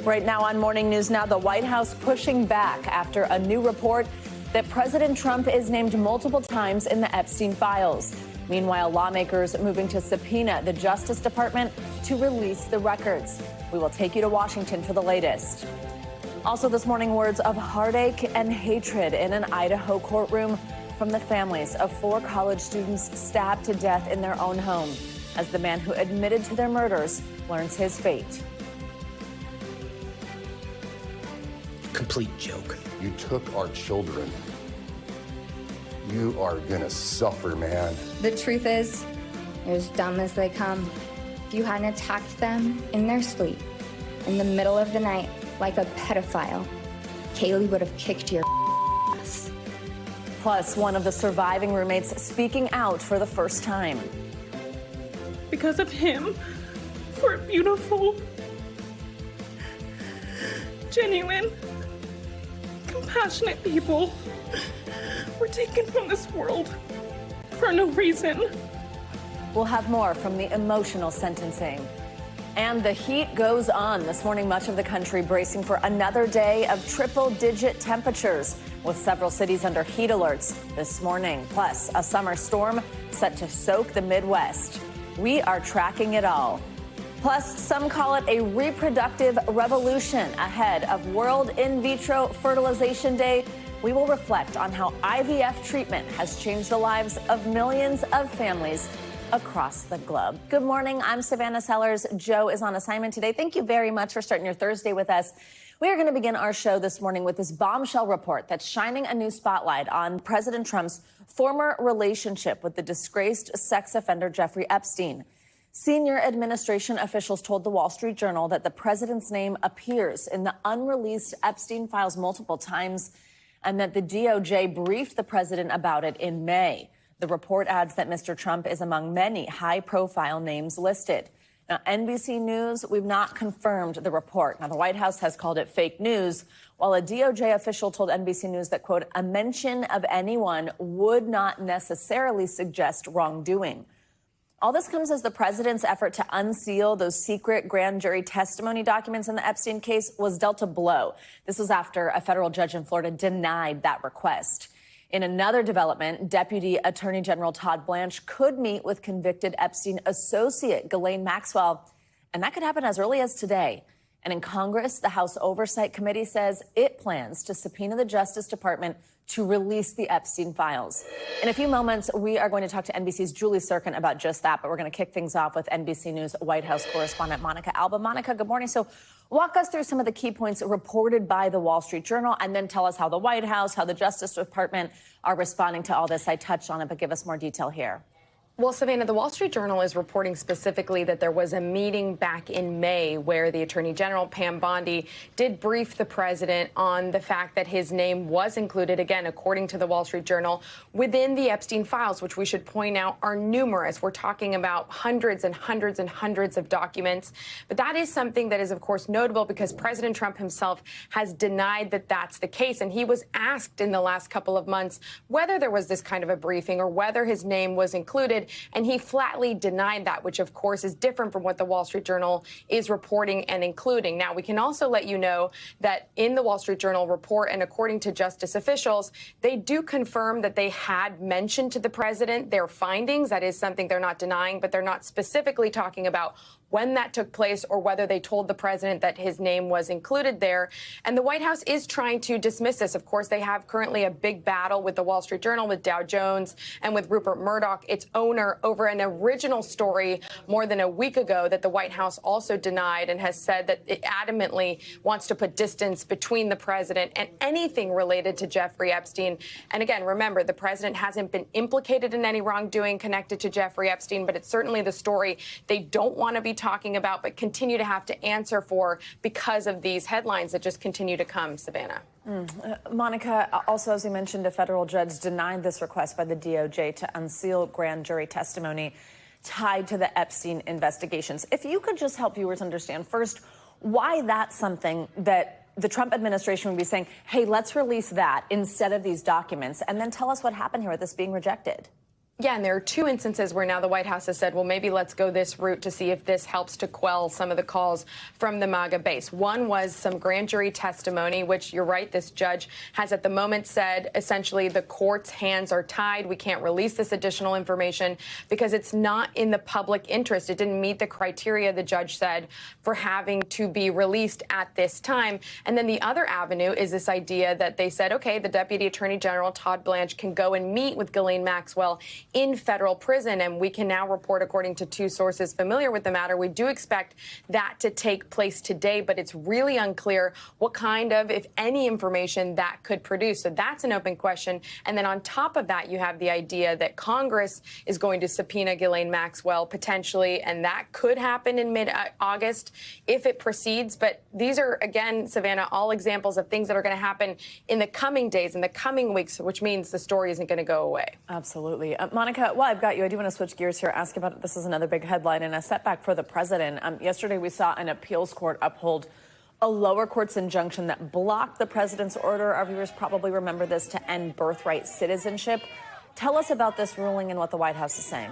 Right now on Morning News Now, the White House pushing back after a new report that President Trump is named multiple times in the Epstein files. Meanwhile, lawmakers moving to subpoena the Justice Department to release the records. We will take you to Washington for the latest. Also this morning, words of heartache and hatred in an Idaho courtroom from the families of 4 college students stabbed to death in their own home as the man who admitted to their murders learns his fate. Complete joke. You took our children. You are gonna suffer, man. The truth is, they're as dumb as they come. If you hadn't attacked them in their sleep, in the middle of the night, like a pedophile, Kaylee would have kicked your ass. Plus, one of the surviving roommates speaking out for the first time. Because of him, we're beautiful, genuine, compassionate people were taken from this world for no reason. We'll have more from the emotional sentencing. And the heat goes on. This morning, much of the country bracing for another day of triple-digit temperatures, with several cities under heat alerts this morning. Plus, a summer storm set to soak the Midwest. We are tracking it all. Plus, some call it a reproductive revolution ahead of World In Vitro Fertilization Day. We will reflect on how IVF treatment has changed the lives of millions of families across the globe. Good morning. I'm Savannah Sellers. Joe is on assignment today. Thank you very much for starting your Thursday with us. We are going to begin our show this morning with this bombshell report that's shining a new spotlight on President Trump's former relationship with the disgraced sex offender Jeffrey Epstein. Senior administration officials told the Wall Street Journal that the president's name appears in the unreleased Epstein files multiple times and that the DOJ briefed the president about it in May. The report adds that Mr. Trump is among many high-profile names listed. Now, NBC News, we've not confirmed the report. Now, the White House has called it fake news, while a DOJ official told NBC News that, quote, a mention of anyone would not necessarily suggest wrongdoing. All this comes as the president's effort to unseal those secret grand jury testimony documents in the Epstein case was dealt a blow. This was after a federal judge in Florida denied that request. In another development, Deputy Attorney General Todd Blanche could meet with convicted Epstein associate Ghislaine Maxwell, and that could happen as early as today. And in Congress, the House Oversight Committee says it plans to subpoena the Justice Department to release the Epstein files. In a few moments, we are going to talk to NBC's Julie Sirkin about just that, but we're going to kick things off with NBC News White House correspondent Monica Alba. Monica, good morning. So walk us through some of the key points reported by the Wall Street Journal, and then tell us how the White House, how the Justice Department are responding to all this. I touched on it, but give us more detail here. Well, Savannah, the Wall Street Journal is reporting specifically that there was a meeting back in May where the Attorney General, Pam Bondi, did brief the president on the fact that his name was included, again, according to the Wall Street Journal, within the Epstein files, which we should point out are numerous. We're talking about hundreds and hundreds and hundreds of documents. But that is something that is, of course, notable because President Trump himself has denied that that's the case. And he was asked in the last couple of months whether there was this kind of a briefing or whether his name was included. And he flatly denied that, which, of course, is different from what the Wall Street Journal is reporting and including. Now, we can also let you know that in the Wall Street Journal report, and according to justice officials, they do confirm that they had mentioned to the president their findings. That is something they're not denying, but they're not specifically talking about when that took place or whether they told the president that his name was included there. And the White House is trying to dismiss this. Of course, they have currently a big battle with the Wall Street Journal, with Dow Jones, and with Rupert Murdoch, its owner, over an original story more than a week ago that the White House also denied and has said that it adamantly wants to put distance between the president and anything related to Jeffrey Epstein. And again, remember, the president hasn't been implicated in any wrongdoing connected to Jeffrey Epstein, but it's certainly the story they don't want to be talking about, but continue to have to answer for because of these headlines that just continue to come, Savannah. Monica, also, as you mentioned, a federal judge denied this request by the DOJ to unseal grand jury testimony tied to the Epstein investigations. If you could just help viewers understand first why that's something that the Trump administration would be saying, hey, let's release that instead of these documents, and then tell us what happened here with this being rejected. Yeah, and there are two instances where now the White House has said, well, maybe let's go this route to see if this helps to quell some of the calls from the MAGA base. One was some grand jury testimony, which you're right, this judge has at the moment said essentially the court's hands are tied. We can't release this additional information because it's not in the public interest. It didn't meet the criteria, the judge said, for having to be released at this time. And then the other avenue is this idea that they said, OK, the Deputy Attorney General, Todd Blanche, can go and meet with Ghislaine Maxwell in federal prison. And we can now report, according to two sources familiar with the matter, we do expect that to take place today. But it's really unclear what kind of, if any, information that could produce. So that's an open question. And then on top of that, you have the idea that Congress is going to subpoena Ghislaine Maxwell potentially. And that could happen in mid-August if it proceeds. But these are, again, Savannah, all examples of things that are going to happen in the coming days, in the coming weeks, which means the story isn't going to go away. Absolutely. Monica, while I've got you, I do want to switch gears here, ask about it. This is another big headline and a setback for the president. Yesterday, we saw an appeals court uphold a lower court's injunction that blocked the president's order. Our viewers probably remember this, to end birthright citizenship. Tell us about this ruling and what the White House is saying.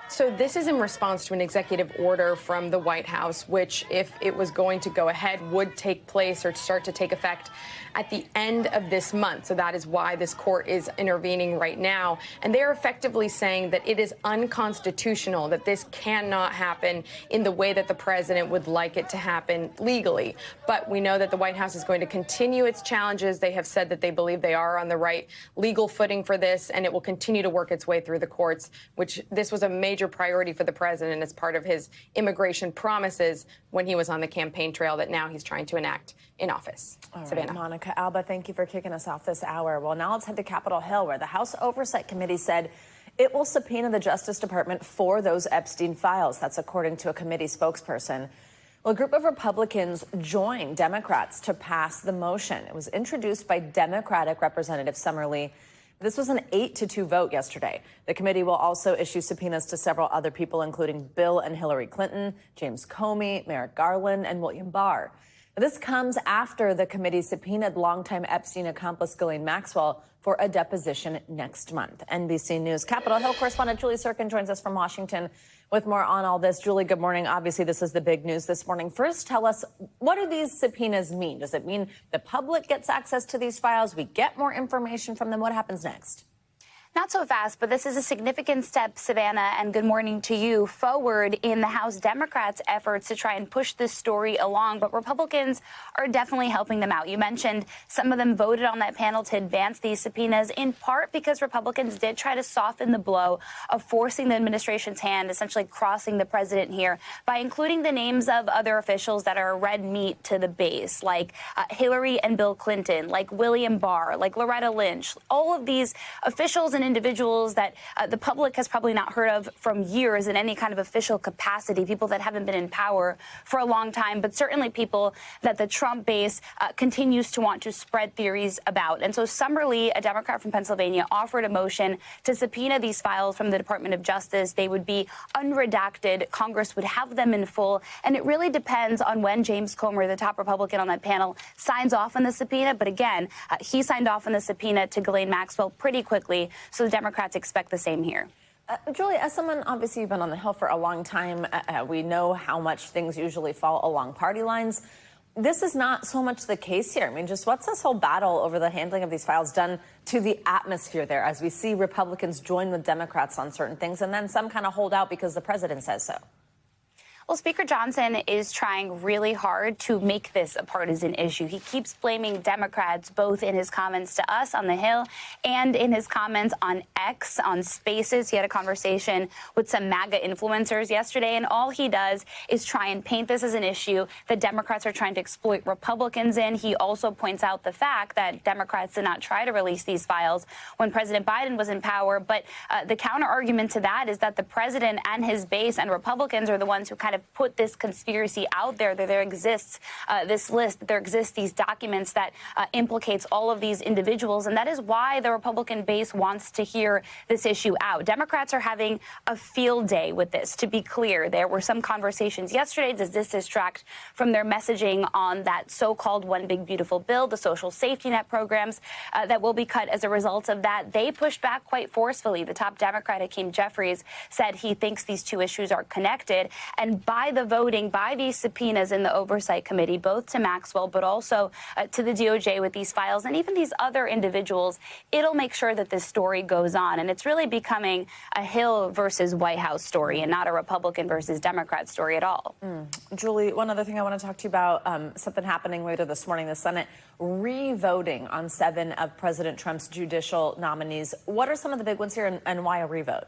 So this is in response to an executive order from the White House, which, if it was going to go ahead, would take place or start to take effect at the end of this month. So that is why this court is intervening right now. And they're effectively saying that it is unconstitutional, that this cannot happen in the way that the president would like it to happen legally. But we know that the White House is going to continue its challenges. They have said that they believe they are on the right legal footing for this, and it will continue to work its way through the courts, which this was a major priority for the president as part of his immigration promises when he was on the campaign trail that now he's trying to enact in office. All Savannah. right, Monica Alba, thank you for kicking us off this hour. Well, now let's head to Capitol Hill, where the House Oversight Committee said it will subpoena the Justice Department for those Epstein files. That's according to a committee spokesperson. Well, a group of Republicans joined Democrats to pass the motion. It was introduced by Democratic Representative Summerlee. This was an 8-2 vote yesterday. The committee will also issue subpoenas to several other people, including Bill and Hillary Clinton, James Comey, Merrick Garland, and William Barr. This comes after the committee subpoenaed longtime Epstein accomplice Ghislaine Maxwell for a deposition next month. NBC News Capitol Hill correspondent Julie Sirkin joins us from Washington with more on all this. Julie, good morning. Obviously, this is the big news this morning. First, tell us, what do these subpoenas mean? Does it mean the public gets access to these files? We get more information from them? What happens next? Not so fast, but this is a significant step, Savannah, and good morning to you, forward in the House Democrats' efforts to try and push this story along. But Republicans are definitely helping them out. You mentioned some of them voted on that panel to advance these subpoenas, in part because Republicans did try to soften the blow of forcing the administration's hand, essentially crossing the president here, by including the names of other officials that are red meat to the base, like Hillary and Bill Clinton, like William Barr, like Loretta Lynch. All of these officials and individuals that the public has probably not heard of from years in any kind of official capacity, people that haven't been in power for a long time, but certainly people that the Trump base continues to want to spread theories about. And so Summerlee, a Democrat from Pennsylvania, offered a motion to subpoena these files from the Department of Justice. They would be unredacted. Congress would have them in full. And it really depends on when James Comer, the top Republican on that panel, signs off on the subpoena. But again, he signed off on the subpoena to Ghislaine Maxwell pretty quickly. So the Democrats expect the same here. Julie, as someone, obviously, you've been on the Hill for a long time. We know how much things usually fall along party lines. This is not so much the case here. I mean, just what's this whole battle over the handling of these files done to the atmosphere there, as we see Republicans join with Democrats on certain things and then some kind of hold out because the president says so? Well, Speaker Johnson is trying really hard to make this a partisan issue. He keeps blaming Democrats, both in his comments to us on the Hill and in his comments on X, on Spaces. He had a conversation with some MAGA influencers yesterday, and all he does is try and paint this as an issue that Democrats are trying to exploit Republicans in. He also points out the fact that Democrats did not try to release these files when President Biden was in power. But the counter argument to that is that the president and his base and Republicans are the ones who kind of of put this conspiracy out there, that there exists this list, that there exists these documents that implicates all of these individuals. And that is why the Republican base wants to hear this issue out. Democrats are having a field day with this. To be clear, there were some conversations yesterday. Does this distract from their messaging on that so-called One Big Beautiful Bill, the social safety net programs that will be cut as a result of that? They pushed back quite forcefully. The top Democrat, Hakeem Jeffries, said he thinks these two issues are connected. And by the voting, by these subpoenas in the Oversight Committee, both to Maxwell but also to the DOJ with these files and even these other individuals, it'll make sure that this story goes on. And it's really becoming a Hill versus White House story and not a Republican versus Democrat story at all. Julie, one other thing I want to talk to you about, something happening later this morning, the Senate re-voting on 7 of President Trump's judicial nominees. What are some of the big ones here, and why a revote?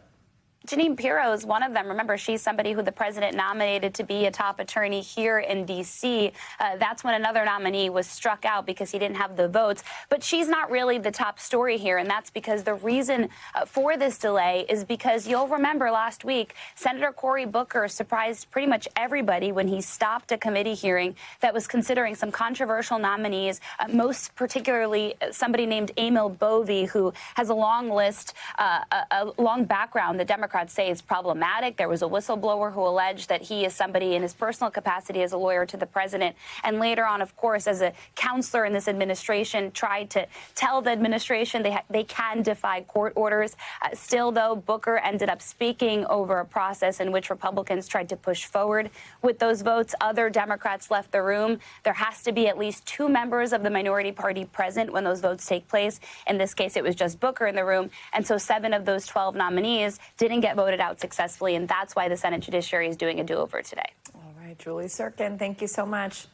Jeanine Pirro is one of them. Remember, she's somebody who the president nominated to be a top attorney here in D.C. That's when another nominee was struck out because he didn't have the votes. But she's not really the top story here, and that's because the reason for this delay is because you'll remember last week, Senator Cory Booker surprised pretty much everybody when he stopped a committee hearing that was considering some controversial nominees, most particularly somebody named Emil Bovee, who has a long list, a long background that Democrats say is problematic. There was a whistleblower who alleged that he is somebody in his personal capacity as a lawyer to the president, and later on, of course, as a counselor in this administration, tried to tell the administration they can defy court orders. Still, though, Booker ended up speaking over a process in which Republicans tried to push forward with those votes. Other Democrats left the room. There has to be at least 2 members of the minority party present when those votes take place. In this case, it was just Booker in the room, and so 7 of those 12 nominees didn't get voted out successfully, and that's why the Senate Judiciary is doing a do-over today. All right, Julie Sirkin, thank you so much.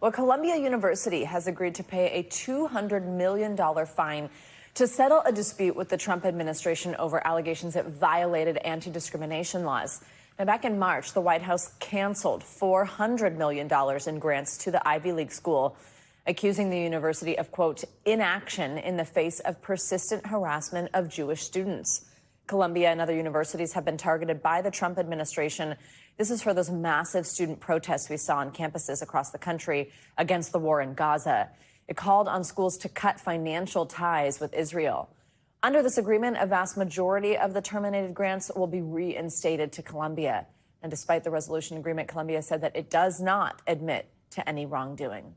Well, Columbia University has agreed to pay a $200 million fine to settle a dispute with the Trump administration over allegations it violated anti-discrimination laws. Now, back in March, the White House canceled $400 million in grants to the Ivy League school, accusing the university of, quote, inaction in the face of persistent harassment of Jewish students. Columbia and other universities have been targeted by the Trump administration. This is for those massive student protests we saw on campuses across the country against the war in Gaza. It called on schools to cut financial ties with Israel. Under this agreement, a vast majority of the terminated grants will be reinstated to Columbia. And despite the resolution agreement, Columbia said that it does not admit to any wrongdoing.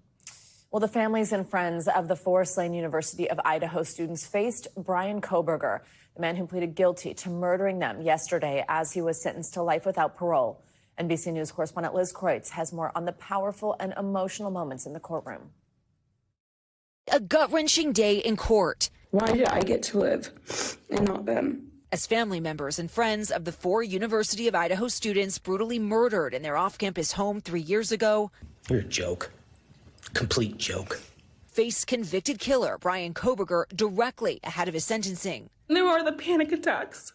Well, the families and friends of the Forest Lane University of Idaho students faced Bryan Kohberger, the man who pleaded guilty to murdering them yesterday as he was sentenced to life without parole. NBC News correspondent Liz Kreutz has more on the powerful and emotional moments in the courtroom. A gut-wrenching day in court. Why did I get to live and not them? As family members and friends of the 4 University of Idaho students brutally murdered in their off-campus home 3 years ago. You're a joke. Complete joke. Faced convicted killer Bryan Kohberger directly ahead of his sentencing. There are the panic attacks.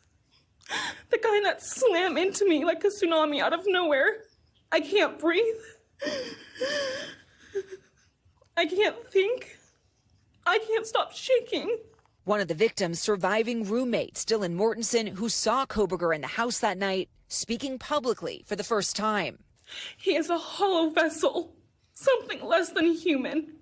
The kind that slam into me like a tsunami out of nowhere. I can't breathe. I can't think. I can't stop shaking. One of the victim's surviving roommates, Dylan Mortensen, who saw Kohberger in the house that night, speaking publicly for the first time. He is a hollow vessel, something less than human.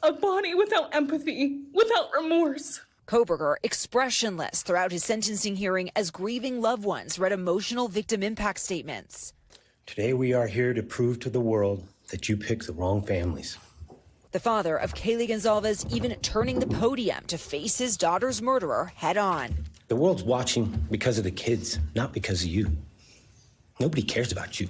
A body without empathy, without remorse. Kohberger expressionless throughout his sentencing hearing as grieving loved ones read emotional victim impact statements. Today we are here to prove to the world that you picked the wrong families. The father of Kaylee Gonzalez even turning the podium to face his daughter's murderer head on. The world's watching because of the kids, not because of you. Nobody cares about you.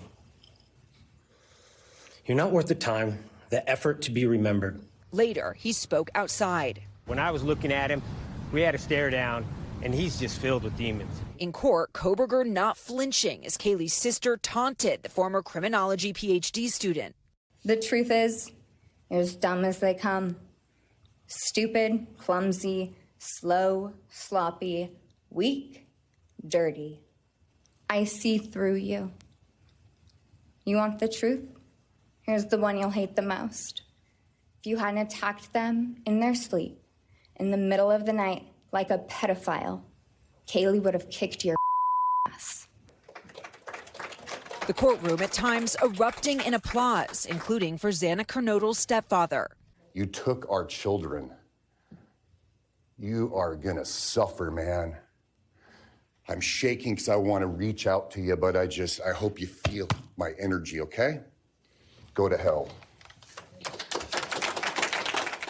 You're not worth the time, the effort to be remembered. Later, he spoke outside. When I was looking at him, we had a stare down, and he's just filled with demons. In court, Kohberger not flinching as Kaylee's sister taunted the former criminology PhD student. The truth is, they're as dumb as they come. Stupid, clumsy, slow, sloppy, weak, dirty. I see through you. You want the truth? Here's the one you'll hate the most. If you hadn't attacked them in their sleep, in the middle of the night, like a pedophile, Kaylee would have kicked your ass. The courtroom at times erupting in applause, including for Xana Kernodle's stepfather. You took our children. You are gonna suffer, man. I'm shaking because I want to reach out to you, but I hope you feel my energy, okay? Go to hell.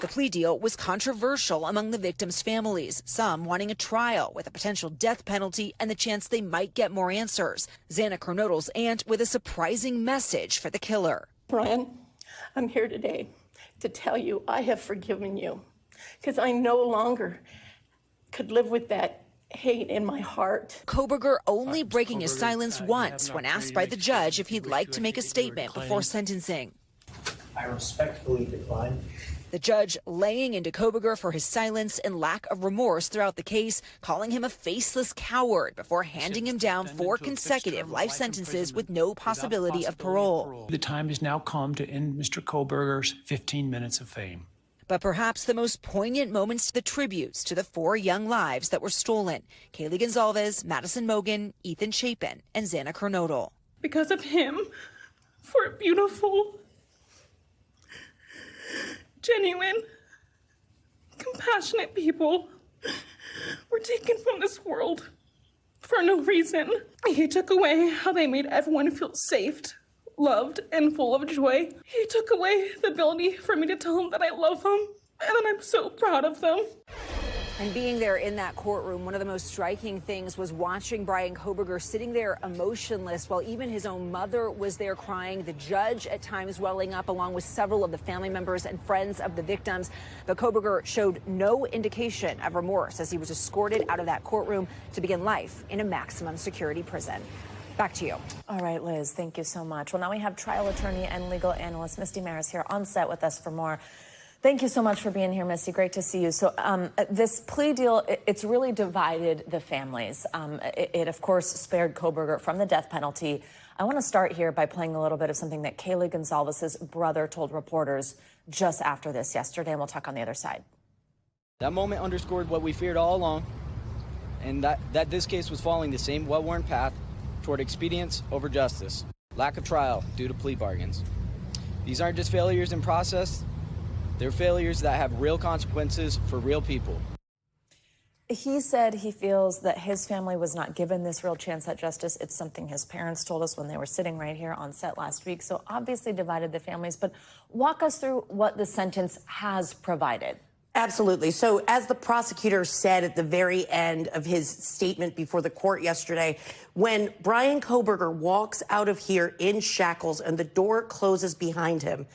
The plea deal was controversial among the victims' families, some wanting a trial with a potential death penalty and the chance they might get more answers. Xana Kernodle's aunt with a surprising message for the killer. Bryan, I'm here today to tell you I have forgiven you because I no longer could live with that hate in my heart. Kohberger only breaking his silence once when asked by the judge if he'd like to make a statement before sentencing. I respectfully decline. The judge laying into Kohberger for his silence and lack of remorse throughout the case, calling him a faceless coward before handing him down 4 consecutive life sentences with no possibility of parole. The time has now come to end Mr. Kohberger's 15 minutes of fame. But perhaps the most poignant moments, the tributes to the 4 young lives that were stolen. Kaylee Gonzalez, Madison Mogen, Ethan Chapin, and Xana Kernodle. Because of him, 4 beautiful, genuine, compassionate people were taken from this world for no reason. He took away how they made everyone feel safe, loved, and full of joy. He took away the ability for me to tell him that I love him and that I'm so proud of them. And being there in that courtroom, one of the most striking things was watching Bryan Kohberger sitting there emotionless while even his own mother was there crying, the judge at times welling up along with several of the family members and friends of the victims. But Kohberger showed no indication of remorse as he was escorted out of that courtroom to begin life in a maximum security prison. Back to you. All right, Liz, thank you so much. Well, now we have trial attorney and legal analyst Misty Maris here on set with us for more. Thank you so much for being here, Misty. Great to see you. So this plea deal, it's really divided the families. It, of course, spared Kohberger from the death penalty. I want to start here by playing a little bit of something that Kaylee Gonzalez's brother told reporters just after this yesterday, and we'll talk on the other side. That moment underscored what we feared all along, and that this case was following the same well-worn path toward expedience over justice, lack of trial due to plea bargains. These aren't just failures in process, they're failures that have real consequences for real people. He said he feels that his family was not given this real chance at justice. It's something his parents told us when they were sitting right here on set last week. So obviously divided the families. But walk us through what the sentence has provided. Absolutely. So as the prosecutor said at the very end of his statement before the court yesterday, when Bryan Kohberger walks out of here in shackles and the door closes behind him,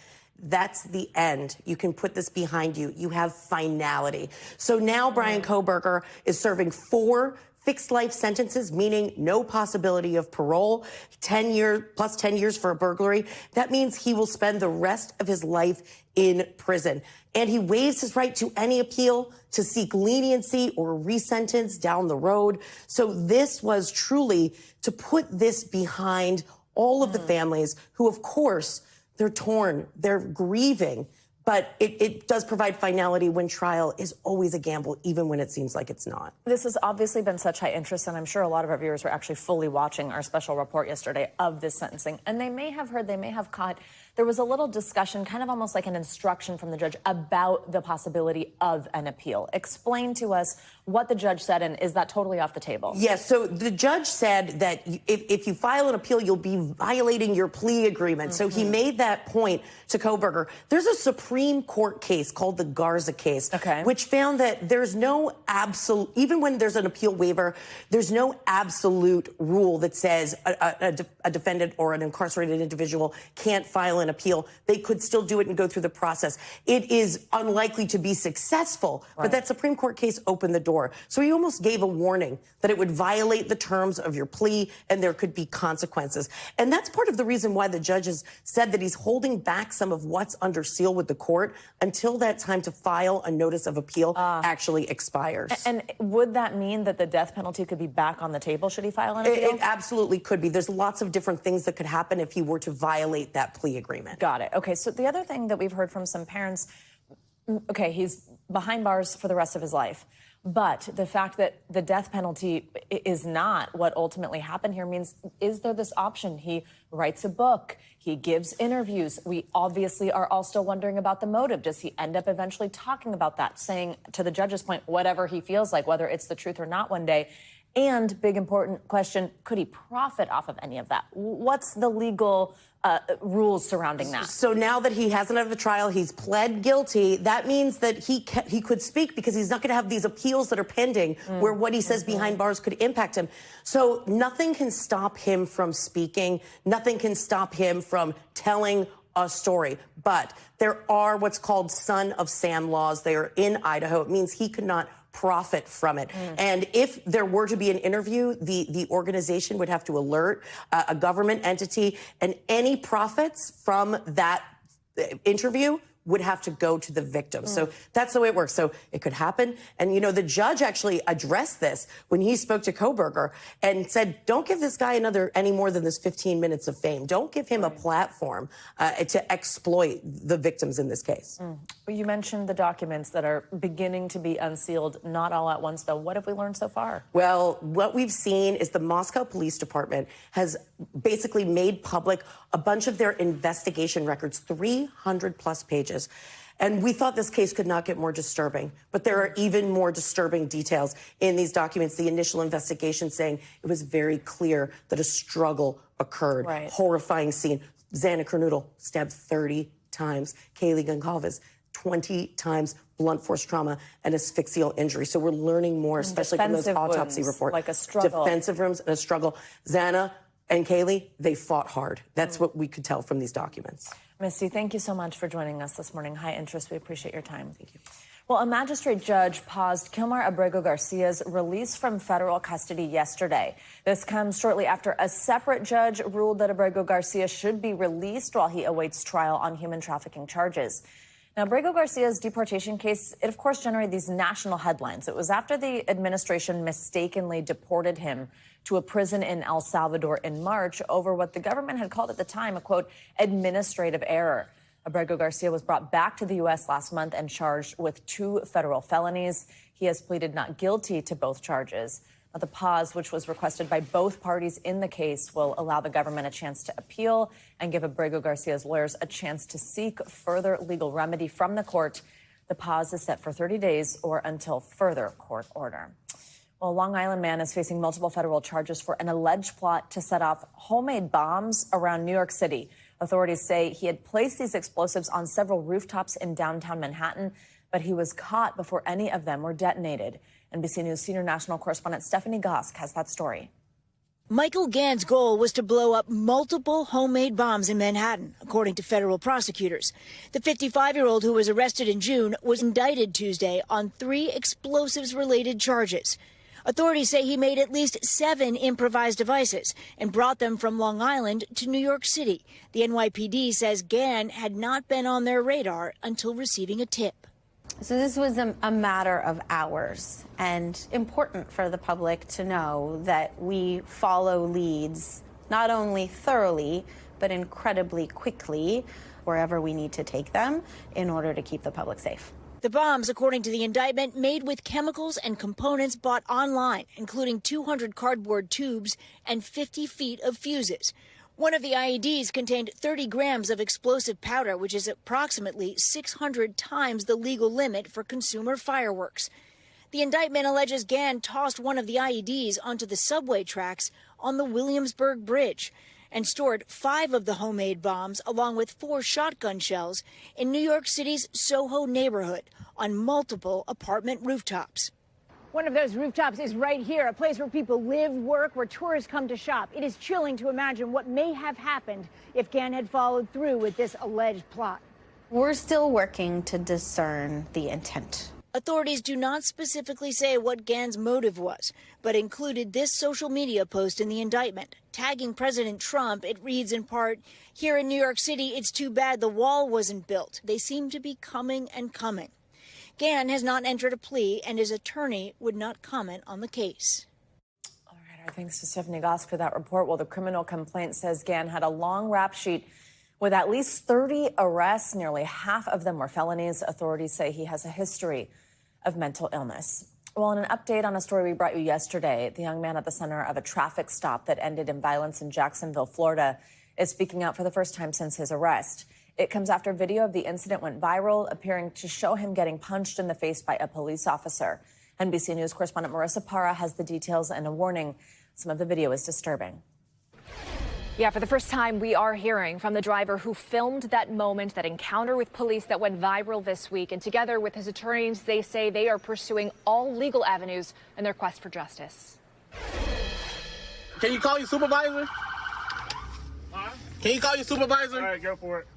that's the end. You can put this behind you. You have finality. So now Bryan Kohberger is serving 4 fixed life sentences, meaning no possibility of parole, 10 years plus 10 years for a burglary. That means he will spend the rest of his life in prison. And he waives his right to any appeal, to seek leniency or resentence down the road. So this was truly to put this behind all of the families who, of course, they're torn, they're grieving, but it does provide finality when trial is always a gamble, even when it seems like it's not. This has obviously been such high interest, and I'm sure a lot of our viewers were actually fully watching our special report yesterday of this sentencing. And they may have heard, they may have caught, there was a little discussion, kind of almost like an instruction from the judge about the possibility of an appeal. Explain to us what the judge said, and is that totally off the table? Yes, so the judge said that if you file an appeal, you'll be violating your plea agreement. So he made that point to Kohberger. There's a Supreme Court case called the Garza case, which found that there's no absolute, even when there's an appeal waiver, there's no absolute rule that says a defendant or an incarcerated individual can't file an appeal. They could still do it and go through the process. It is unlikely to be successful, but that Supreme Court case opened the door. So he almost gave a warning that it would violate the terms of your plea and there could be consequences. And that's part of the reason why the judge has said that he's holding back some of what's under seal with the court until that time to file a notice of appeal actually expires. And would that mean that the death penalty could be back on the table should he file an appeal? It absolutely could be. There's lots of different things that could happen if he were to violate that plea agreement. Got it. Okay, so the other thing that we've heard from some parents, okay, he's behind bars for the rest of his life. But the fact that the death penalty is not what ultimately happened here means, is there this option? He writes a book, he gives interviews. We obviously are all still wondering about the motive. Does he end up eventually talking about that, saying, to the judge's point, whatever he feels like, whether it's the truth or not one day? And big important question, could he profit off of any of that? What's the legal rules surrounding that? So now that he hasn't had a trial, he's pled guilty. That means that he could speak, because he's not going to have these appeals that are pending where what he says behind bars could impact him. So nothing can stop him from speaking. Nothing can stop him from telling a story. But there are what's called Son of Sam laws. They are in Idaho. It means he could not profit from it. And if there were to be an interview, the organization would have to alert a government entity, and any profits from that interview would have to go to the victim. So that's the way it works. So it could happen. And, you know, the judge actually addressed this when he spoke to Kohberger and said, don't give this guy any more than this 15 minutes of fame. Don't give him a platform to exploit the victims in this case. Well, you mentioned the documents that are beginning to be unsealed, not all at once, though. What have we learned so far? Well, what we've seen is the Moscow Police Department has basically made public a bunch of their investigation records, 300 plus pages. And we thought this case could not get more disturbing, but there are even more disturbing details in these documents. The initial investigation saying it was very clear that a struggle occurred. Horrifying scene. Xana Kernodle stabbed 30 times. Kaylee Goncalves, 20 times blunt force trauma and asphyxial injury. So we're learning more, especially from those autopsy reports. Like a struggle. Defensive rooms and a struggle. Xana and Kaylee, they fought hard. That's what we could tell from these documents. Missy, thank you so much for joining us this morning. High interest. We appreciate your time. Thank you. Well, a magistrate judge paused Kilmar Abrego Garcia's release from federal custody yesterday. This comes shortly after a separate judge ruled that Abrego Garcia should be released while he awaits trial on human trafficking charges. Now, Abrego Garcia's deportation case, it of course generated these national headlines. It was after the administration mistakenly deported him to a prison in El Salvador in March over what the government had called at the time a, quote, administrative error. Abrego Garcia was brought back to the U.S. last month and charged with 2 federal felonies. He has pleaded not guilty to both charges. Now, the pause, which was requested by both parties in the case, will allow the government a chance to appeal and give Abrego Garcia's lawyers a chance to seek further legal remedy from the court. The pause is set for 30 days or until further court order. Well, a Long Island man is facing multiple federal charges for an alleged plot to set off homemade bombs around New York City. Authorities say he had placed these explosives on several rooftops in downtown Manhattan, but he was caught before any of them were detonated. NBC News senior national correspondent Stephanie Gosk has that story. Michael Gann's goal was to blow up multiple homemade bombs in Manhattan, according to federal prosecutors. The 55-year-old who was arrested in June was indicted Tuesday on 3 explosives-related charges. Authorities say he made at least 7 improvised devices and brought them from Long Island to New York City. The NYPD says Gann had not been on their radar until receiving a tip. So this was a matter of hours, and important for the public to know that we follow leads not only thoroughly, but incredibly quickly wherever we need to take them in order to keep the public safe. The bombs, according to the indictment, made with chemicals and components bought online, including 200 cardboard tubes and 50 feet of fuses. One of the IEDs contained 30 grams of explosive powder, which is approximately 600 times the legal limit for consumer fireworks. The indictment alleges Gann tossed one of the IEDs onto the subway tracks on the Williamsburg Bridge and stored 5 of the homemade bombs, along with 4 shotgun shells, in New York City's Soho neighborhood on multiple apartment rooftops. One of those rooftops is right here, a place where people live, work, where tourists come to shop. It is chilling to imagine what may have happened if Gann had followed through with this alleged plot. We're still working to discern the intent. Authorities do not specifically say what Gann's motive was, but included this social media post in the indictment. Tagging President Trump, it reads in part, "Here in New York City, it's too bad the wall wasn't built. They seem to be coming and coming." Gann has not entered a plea, and his attorney would not comment on the case. All right, our thanks to Stephanie Gosk for that report. Well, the criminal complaint says Gann had a long rap sheet with at least 30 arrests. Nearly half of them were felonies. Authorities say he has a history of mental illness. Well, in an update on a story we brought you yesterday, the young man at the center of a traffic stop that ended in violence in Jacksonville, Florida, is speaking out for the first time since his arrest. It comes after video of the incident went viral, appearing to show him getting punched in the face by a police officer. NBC News correspondent Marissa Parra has the details and a warning. Some of the video is disturbing. Yeah, for the first time, we are hearing from the driver who filmed that moment, that encounter with police that went viral this week. And together with his attorneys, they say they are pursuing all legal avenues in their quest for justice. Can you call your supervisor? Can you call your supervisor? All right, go for it.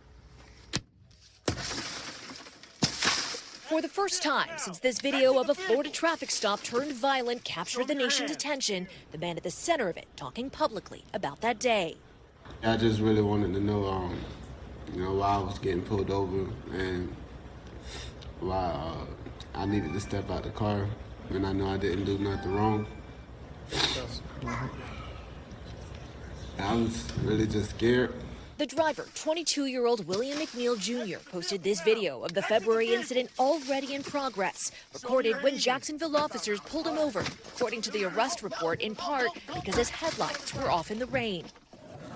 For the first time since this video of a Florida traffic stop turned violent captured the nation's attention, the man at the center of it talking publicly about that day. I just really wanted to know, why I was getting pulled over and why I needed to step out the car when I know I didn't do nothing wrong. I was really just scared. The driver, 22-year-old William McNeil Jr., posted this video of the February incident already in progress, recorded when Jacksonville officers pulled him over, according to the arrest report, in part because his headlights were off in the rain.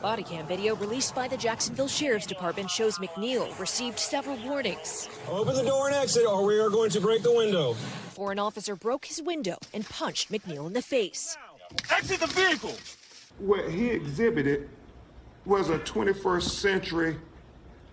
Body cam video released by the Jacksonville Sheriff's Department shows McNeil received several warnings. Open the door and exit, or we are going to break the window. Before an officer broke his window and punched McNeil in the face. Exit the vehicle! What he exhibited was a 21st century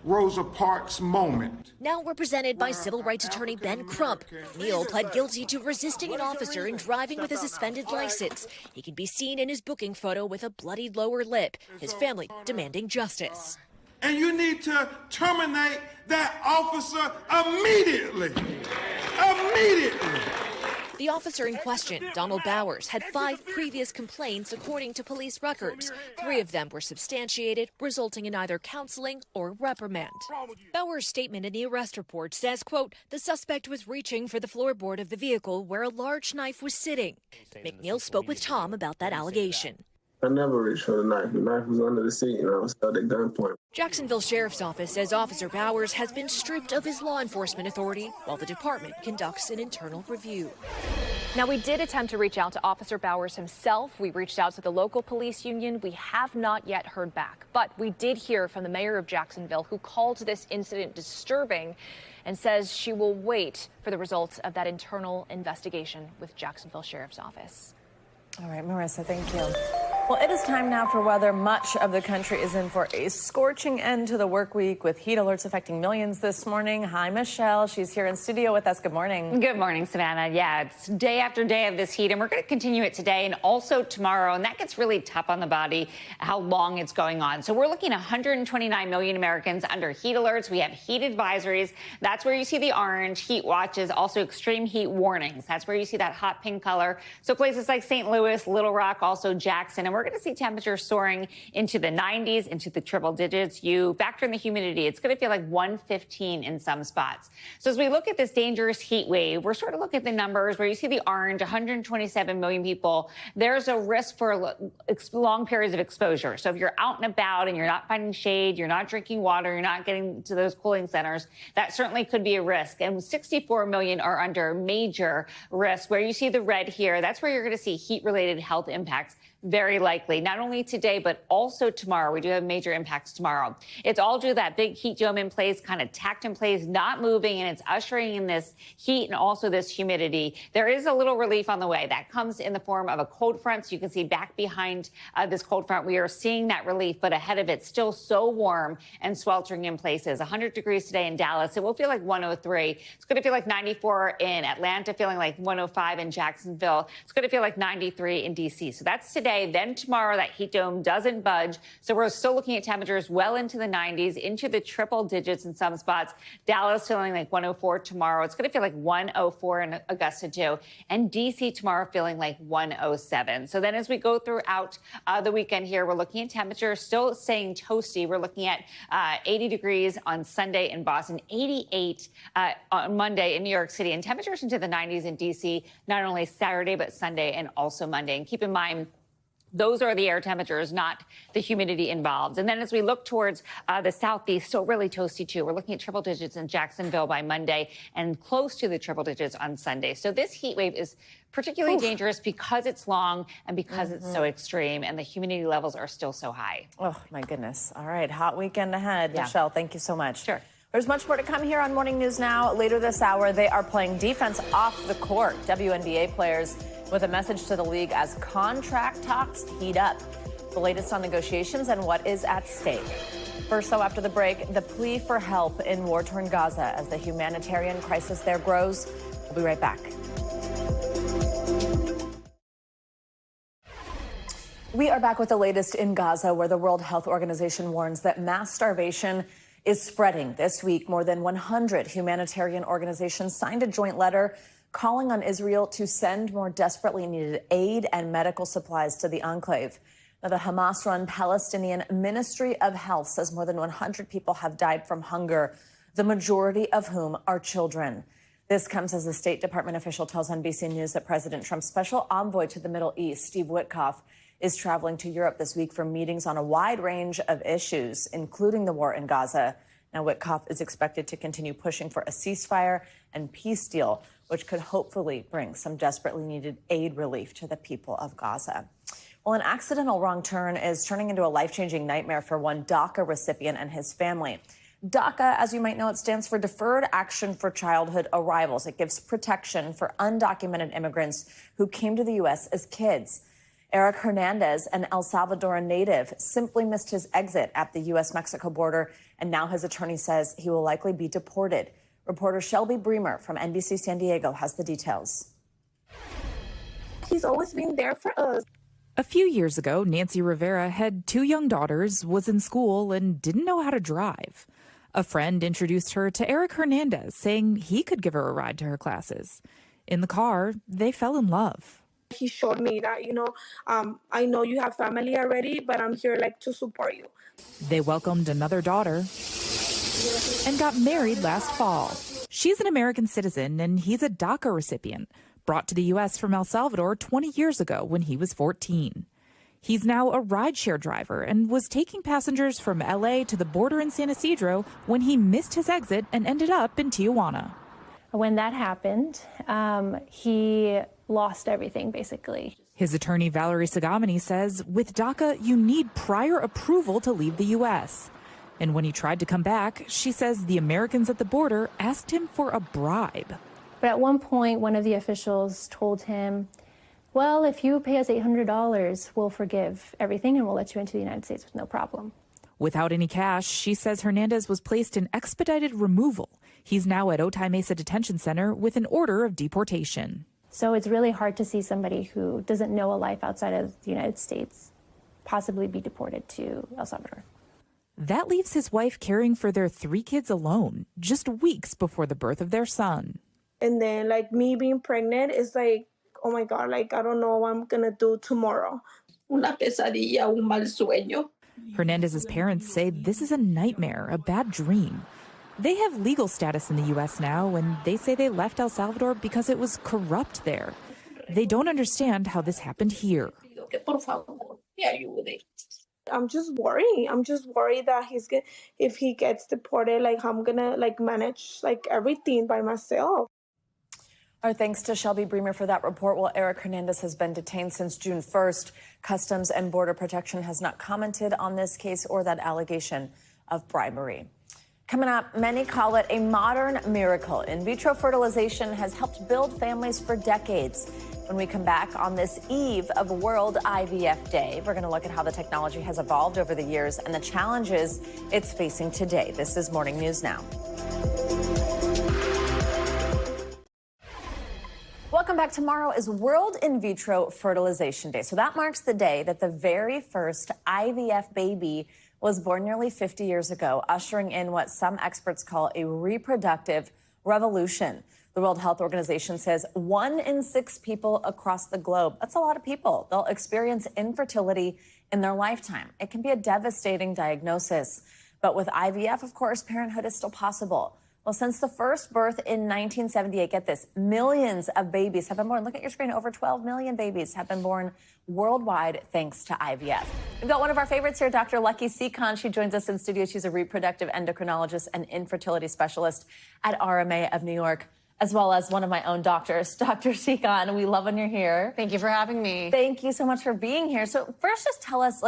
Rosa Parks moment. Now represented by civil rights attorney Ben Crump, McNeil pled guilty to resisting an officer and driving with a suspended license. He can be seen in his booking photo with a bloodied lower lip, his family demanding justice. And you need to terminate that officer immediately. Immediately. The officer in question, Donald Bowers, had 5 previous complaints according to police records. 3 of them were substantiated, resulting in either counseling or reprimand. Bowers' statement in the arrest report says, quote, the suspect was reaching for the floorboard of the vehicle where a large knife was sitting. McNeil spoke with Tom about that allegation. I never reached for the knife. The knife was under the seat and I was held at gunpoint. Jacksonville Sheriff's Office says Officer Bowers has been stripped of his law enforcement authority while the department conducts an internal review. Now, we did attempt to reach out to Officer Bowers himself. We reached out to the local police union. We have not yet heard back. But we did hear from the mayor of Jacksonville, who called this incident disturbing and says she will wait for the results of that internal investigation with Jacksonville Sheriff's Office. All right, Marissa, thank you. Well, it is time now for weather. Much of the country is in for a scorching end to the work week with heat alerts affecting millions this morning. Hi, Michelle. She's here in studio with us. Good morning. Good morning, Savannah. Yeah, it's day after day of this heat, and we're going to continue it today and also tomorrow. And that gets really tough on the body, how long it's going on. So we're looking at 129 million Americans under heat alerts. We have heat advisories. That's where you see the orange, heat watches, also extreme heat warnings. That's where you see that hot pink color. So places like St. Louis, Little Rock, also Jackson. And we're going to see temperatures soaring into the 90s, into the triple digits. You factor in the humidity, it's going to feel like 115 in some spots. So as we look at this dangerous heat wave, we're sort of looking at the numbers where you see the orange, 127 million people. There's a risk for long periods of exposure. So if you're out and about and you're not finding shade, you're not drinking water, you're not getting to those cooling centers, that certainly could be a risk. And 64 million are under major risk. Where you see the red here, that's where you're going to see heat-related health impacts. Very likely, not only today, but also tomorrow. We do have major impacts tomorrow. It's all due to that big heat dome in place, kind of tacked in place, not moving, and it's ushering in this heat and also this humidity. There is a little relief on the way. That comes in the form of a cold front. So you can see back behind this cold front, we are seeing that relief, but ahead of it, still so warm and sweltering in places. 100 degrees today in Dallas. It will feel like 103. It's going to feel like 94 in Atlanta, feeling like 105 in Jacksonville. It's going to feel like 93 in D.C. So that's today. Then tomorrow, that heat dome doesn't budge. So we're still looking at temperatures well into the 90s, into the triple digits in some spots. Dallas feeling like 104 tomorrow. It's going to feel like 104 in Augusta, too. And D.C. tomorrow feeling like 107. So then as we go throughout the weekend here, we're looking at temperatures still staying toasty. We're looking at 80 degrees on Sunday in Boston, 88 on Monday in New York City, and temperatures into the 90s in D.C., not only Saturday, but Sunday and also Monday. And keep in mind, Those are the air temperatures, not the humidity involved. And then as we look towards the southeast, still really toasty too. We're looking at triple digits in Jacksonville by Monday and close to the triple digits on Sunday. So this heat wave is particularly dangerous because it's long and because it's so extreme and the humidity levels are still so high. Oh, my goodness. All right. Hot weekend ahead. Yeah. Michelle, thank you so much. Sure. There's much more to come here on Morning News Now. Later this hour, they are playing defense off the court. WNBA players with a message to the league as contract talks heat up. The latest on negotiations and what is at stake. First, though, after the break, the plea for help in war-torn Gaza as the humanitarian crisis there grows. We'll be right back. We are back with the latest in Gaza, where the World Health Organization warns that mass starvation is spreading. This week, more than 100 humanitarian organizations signed a joint letter calling on Israel to send more desperately needed aid and medical supplies to the enclave. Now, the Hamas-run Palestinian Ministry of Health says more than 100 people have died from hunger, the majority of whom are children. This comes as the State Department official tells NBC News that President Trump's special envoy to the Middle East, Steve Witkoff, is traveling to Europe this week for meetings on a wide range of issues, including the war in Gaza. Now, Witkoff is expected to continue pushing for a ceasefire and peace deal, which could hopefully bring some desperately needed aid relief to the people of Gaza. Well, an accidental wrong turn is turning into a life-changing nightmare for one DACA recipient and his family. DACA, as you might know, it stands for Deferred Action for Childhood Arrivals. It gives protection for undocumented immigrants who came to the U.S. as kids. Eric Hernandez, an El Salvadoran native, simply missed his exit at the U.S.-Mexico border, and now his attorney says he will likely be deported. Reporter Shelby Bremer from NBC San Diego has the details. He's always been there for us. A few years ago, Nancy Rivera had 2 young daughters, was in school, and didn't know how to drive. A friend introduced her to Eric Hernandez, saying he could give her a ride to her classes. In the car, they fell in love. He showed me that, I know you have family already, but I'm here to support you. They welcomed another daughter and got married last fall. She's an American citizen and he's a DACA recipient, brought to the U.S. from El Salvador 20 years ago when he was 14. He's now a rideshare driver and was taking passengers from L.A. to the border in San Ysidro when he missed his exit and ended up in Tijuana. When that happened, he lost everything, basically. His attorney, Valerie Sagamini, says with DACA, you need prior approval to leave the U.S. And when he tried to come back, she says the Americans at the border asked him for a bribe. But at one point, one of the officials told him, well, if you pay us $800, we'll forgive everything and we'll let you into the United States with no problem. Without any cash, she says Hernandez was placed in expedited removal. He's now at Otay Mesa Detention Center with an order of deportation. So it's really hard to see somebody who doesn't know a life outside of the United States possibly be deported to El Salvador. That leaves his wife caring for their 3 kids alone, just weeks before the birth of their son. And then, me being pregnant is oh my God, I don't know what I'm going to do tomorrow. Una pesadilla, un mal sueño. Hernandez's parents say this is a nightmare, a bad dream. They have legal status in the U.S. now, and they say they left El Salvador because it was corrupt there. They don't understand how this happened here. I'm just worried. I'm just worried that if he gets deported, I'm gonna manage everything by myself. Our thanks to Shelby Bremer for that report. Well, Eric Hernandez has been detained since June 1st. Customs and Border Protection has not commented on this case or that allegation of bribery. Coming up, many call it a modern miracle. In vitro fertilization has helped build families for decades. When we come back on this eve of World IVF Day, we're going to look at how the technology has evolved over the years and the challenges it's facing today. This is Morning News Now. Welcome back. Tomorrow is World In Vitro Fertilization Day. So that marks the day that the very first IVF baby was born nearly 50 years ago, ushering in what some experts call a reproductive revolution. The World Health Organization says 1 in 6 people across the globe, that's a lot of people, they'll experience infertility in their lifetime. It can be a devastating diagnosis. But with IVF, of course, parenthood is still possible. Well, since the first birth in 1978, get this, millions of babies have been born. Look at your screen. Over 12 million babies have been born worldwide thanks to IVF. We've got one of our favorites here, Dr. Lucky Seekon. She joins us in studio. She's a reproductive endocrinologist and infertility specialist at RMA of New York, as well as one of my own doctors. Dr. Seekon, we love when you're here. Thank you for having me. Thank you so much for being here. So first, just tell us,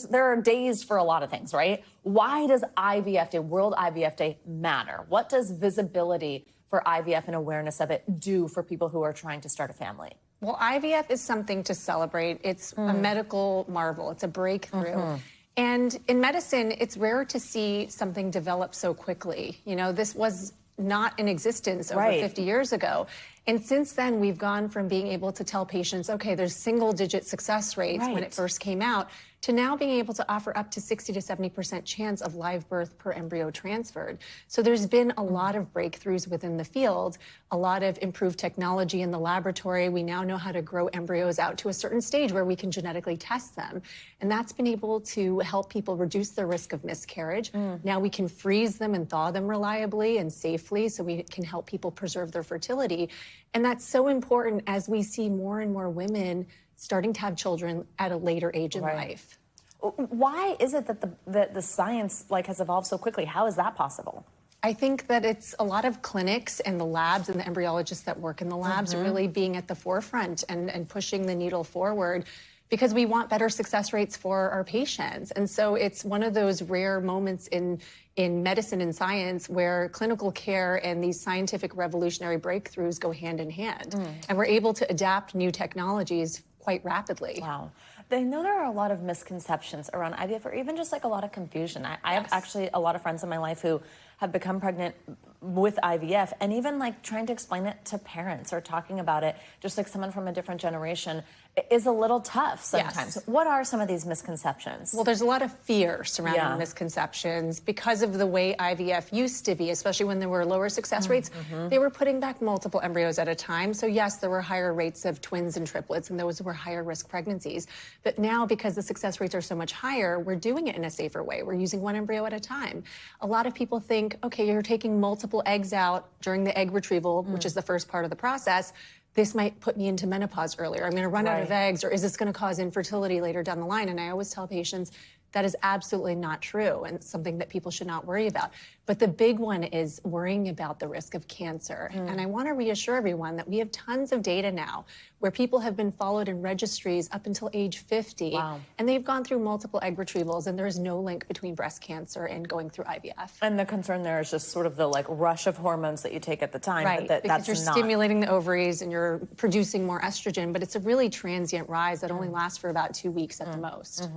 there are days for a lot of things, right? Why does IVF Day, World IVF Day, matter? What does visibility for IVF and awareness of it do for people who are trying to start a family? Well, IVF is something to celebrate. It's a medical marvel. It's a breakthrough. And in medicine, it's rare to see something develop so quickly. You know, this was not in existence over 50 years ago. And since then, we've gone from being able to tell patients, okay, there's single-digit success rates when it first came out, to now being able to offer up to 60 to 70% chance of live birth per embryo transferred. So there's been a lot of breakthroughs within the field, a lot of improved technology in the laboratory. We now know how to grow embryos out to a certain stage where we can genetically test them. And that's been able to help people reduce the risk of miscarriage. Now we can freeze them and thaw them reliably and safely, so we can help people preserve their fertility. And that's so important as we see more and more women starting to have children at a later age in life. Why is it that the science has evolved so quickly? How is that possible? I think that it's a lot of clinics and the labs and the embryologists that work in the labs really being at the forefront and pushing the needle forward, because we want better success rates for our patients. And so it's one of those rare moments in medicine and science where clinical care and these scientific revolutionary breakthroughs go hand in hand. And we're able to adapt new technologies quite rapidly. Wow. I know there are a lot of misconceptions around IVF, or even just a lot of confusion. I have actually a lot of friends in my life who have become pregnant with IVF, and even trying to explain it to parents or talking about it, just someone from a different generation, is a little tough sometimes. Yes. What are some of these misconceptions? Well, there's a lot of fear surrounding misconceptions because of the way IVF used to be, especially when there were lower success rates. They were putting back multiple embryos at a time. So yes, there were higher rates of twins and triplets, and those were higher risk pregnancies. But now, because the success rates are so much higher, we're doing it in a safer way. We're using one embryo at a time. A lot of people think, okay, you're taking multiple eggs out during the egg retrieval, which is the first part of the process. This might put me into menopause earlier. I'm going to run out of eggs, or is this going to cause infertility later down the line? And I always tell patients that is absolutely not true, and something that people should not worry about. But the big one is worrying about the risk of cancer. And I want to reassure everyone that we have tons of data now where people have been followed in registries up until age 50, and they've gone through multiple egg retrievals, and there is no link between breast cancer and going through IVF. And the concern there is just sort of the rush of hormones that you take at the time. Right, but because that's you're not stimulating the ovaries and you're producing more estrogen, but it's a really transient rise that only lasts for about 2 weeks at the most.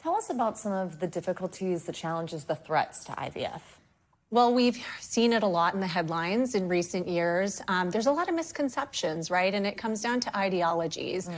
Tell us about some of the difficulties, the challenges, the threats to IVF. Well, we've seen it a lot in the headlines in recent years. There's a lot of misconceptions, right? And it comes down to ideologies.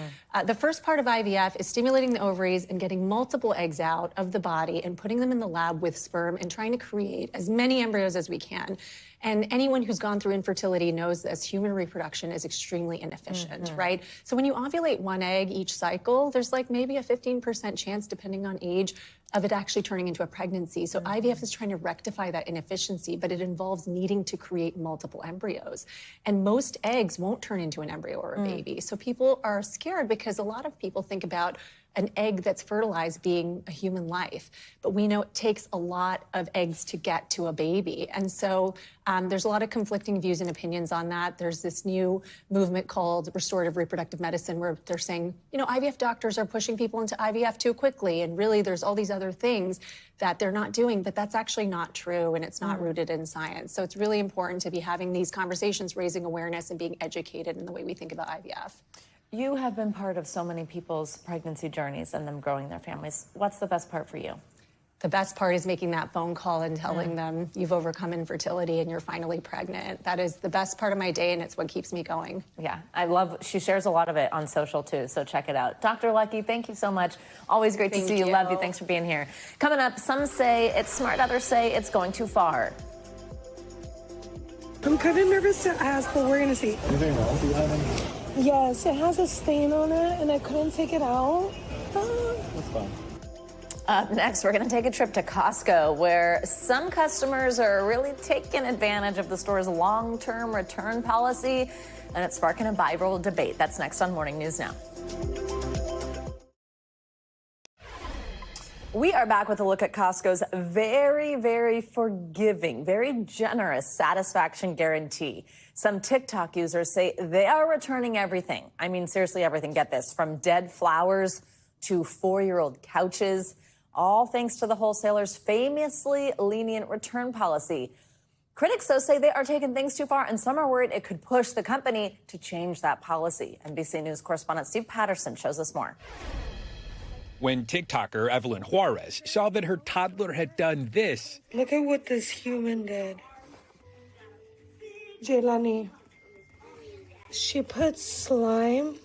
The first part of IVF is stimulating the ovaries and getting multiple eggs out of the body and putting them in the lab with sperm and trying to create as many embryos as we can. And anyone who's gone through infertility knows this. Human reproduction is extremely inefficient, right? So when you ovulate one egg each cycle, there's maybe a 15% chance, depending on age, of it actually turning into a pregnancy. So IVF is trying to rectify that inefficiency, but it involves needing to create multiple embryos. And most eggs won't turn into an embryo or a baby. So people are scared because a lot of people think about an egg that's fertilized being a human life. But we know it takes a lot of eggs to get to a baby. And so there's a lot of conflicting views and opinions on that. There's this new movement called restorative reproductive medicine where they're saying, IVF doctors are pushing people into IVF too quickly. And really there's all these other things that they're not doing, but that's actually not true, and it's not rooted in science. So it's really important to be having these conversations, raising awareness, and being educated in the way we think about IVF. You have been part of so many people's pregnancy journeys and them growing their families. What's the best part for you? The best part is making that phone call and telling them you've overcome infertility and you're finally pregnant. That is the best part of my day, and it's what keeps me going. Yeah, she shares a lot of it on social too, so check it out. Dr. Lucky, thank you so much. Always great to see you. Love you. Thanks for being here. Coming up, some say it's smart, others say it's going too far. I'm kind of nervous to ask, but we're going to see. Anything wrong? Do you have any? Yes, it has a stain on it, and I couldn't take it out. That's fine. Up next, we're going to take a trip to Costco, where some customers are really taking advantage of the store's long-term return policy, and it's sparking a viral debate. That's next on Morning News Now. We are back with a look at Costco's very, very forgiving, very generous satisfaction guarantee. Some TikTok users say they are returning everything. I mean, seriously, everything. Get this, from dead flowers to 4-year-old couches, all thanks to the wholesaler's famously lenient return policy. Critics, though, say they are taking things too far, and some are worried it could push the company to change that policy. NBC News correspondent Steve Patterson shows us more. When TikToker Evelyn Juarez saw that her toddler had done this. Look at what this human did. Jelani. She put slime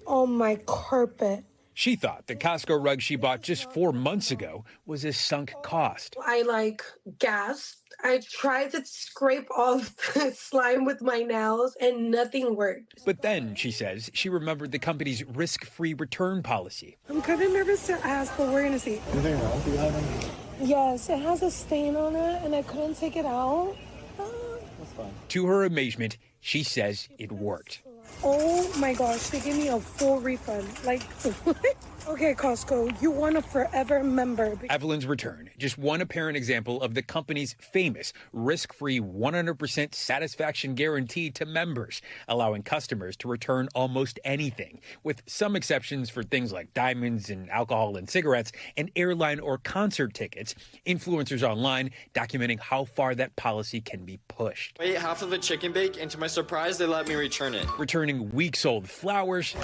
on my carpet. She thought the Costco rug she bought just 4 months ago was a sunk cost. I gasped. I tried to scrape off the slime with my nails and nothing worked. But then, she says, she remembered the company's risk-free return policy. I'm kind of nervous to ask, but we're going to see. Anything wrong with you having? Yes, it has a stain on it and I couldn't take it out. That's fine. To her amazement, she says it worked. Oh my gosh, they gave me a full refund. What? Okay, Costco, you want a forever member. Evelyn's return, just one apparent example of the company's famous risk-free 100% satisfaction guarantee to members, allowing customers to return almost anything, with some exceptions for things like diamonds and alcohol and cigarettes and airline or concert tickets. Influencers online documenting how far that policy can be pushed. I ate half of a chicken bake, and to my surprise, they let me return it. Returning weeks-old flowers.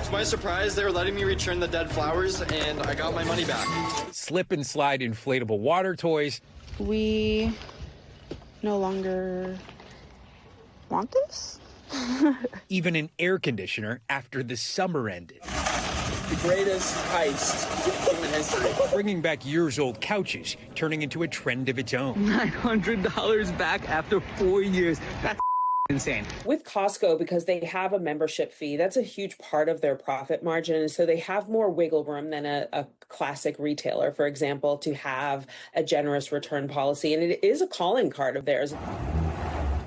To my surprise, they were letting me return the dead flowers, and I got my money back. Slip and slide inflatable water toys. We no longer want this? Even an air conditioner after the summer ended. The greatest heist in human history. Bringing back years-old couches, turning into a trend of its own. $900 back after 4 years. That's insane. With Costco, because they have a membership fee, that's a huge part of their profit margin. And so they have more wiggle room than a classic retailer, for example, to have a generous return policy. And it is a calling card of theirs.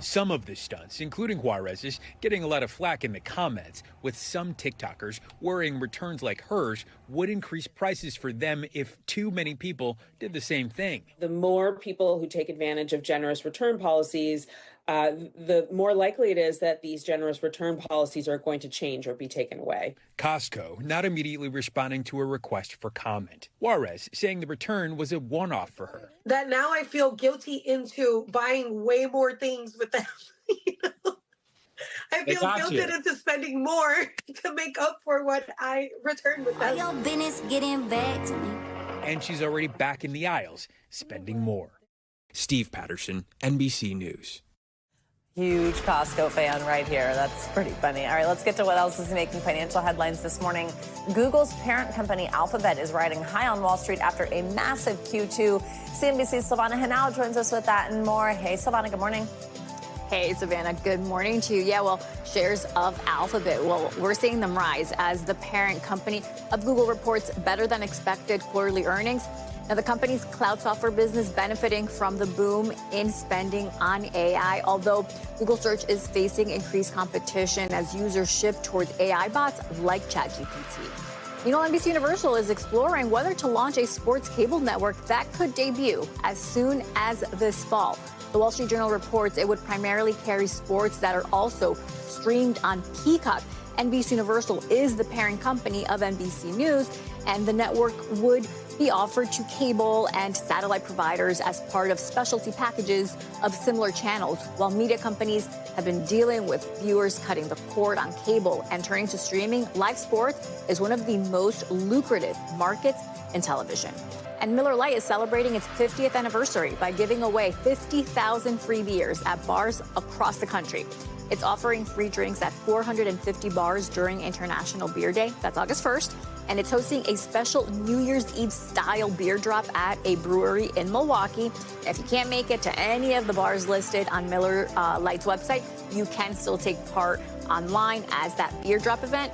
Some of the stunts, including Juarez's, getting a lot of flack in the comments, with some TikTokers worrying returns like hers would increase prices for them if too many people did the same thing. The more people who take advantage of generous return policies, the more likely it is that these generous return policies are going to change or be taken away. Costco not immediately responding to a request for comment. Juarez saying the return was a one-off for her. That now I feel guilty into buying way more things with them. I feel guilted into spending more to make up for what I returned with them. Your business getting back to me. And she's already back in the aisles, spending more. Steve Patterson, NBC News. Huge Costco fan right here. That's pretty funny. All right, let's get to what else is making financial headlines this morning. Google's parent company, Alphabet, is riding high on Wall Street after a massive Q2. CNBC's Silvana Henao joins us with that and more. Hey, Silvana, good morning. Hey, Savannah, good morning to you. Yeah, well, shares of Alphabet, well, we're seeing them rise as the parent company of Google reports better than expected quarterly earnings. Now, the company's cloud software business benefiting from the boom in spending on AI, although Google Search is facing increased competition as users shift towards AI bots like ChatGPT. You know, NBC Universal is exploring whether to launch a sports cable network that could debut as soon as this fall. The Wall Street Journal reports it would primarily carry sports that are also streamed on Peacock. NBC Universal is the parent company of NBC News, and the network would be offered to cable and satellite providers as part of specialty packages of similar channels, while media companies have been dealing with viewers cutting the cord on cable and turning to streaming. Live sports is one of the most lucrative markets in television. And Miller Lite is celebrating its 50th anniversary by giving away 50,000 free beers at bars across the country. It's offering free drinks at 450 bars during International Beer Day. That's August 1st. And it's hosting a special New Year's Eve style beer drop at a brewery in Milwaukee. If you can't make it to any of the bars listed on Miller Lite's website, you can still take part online as that beer drop event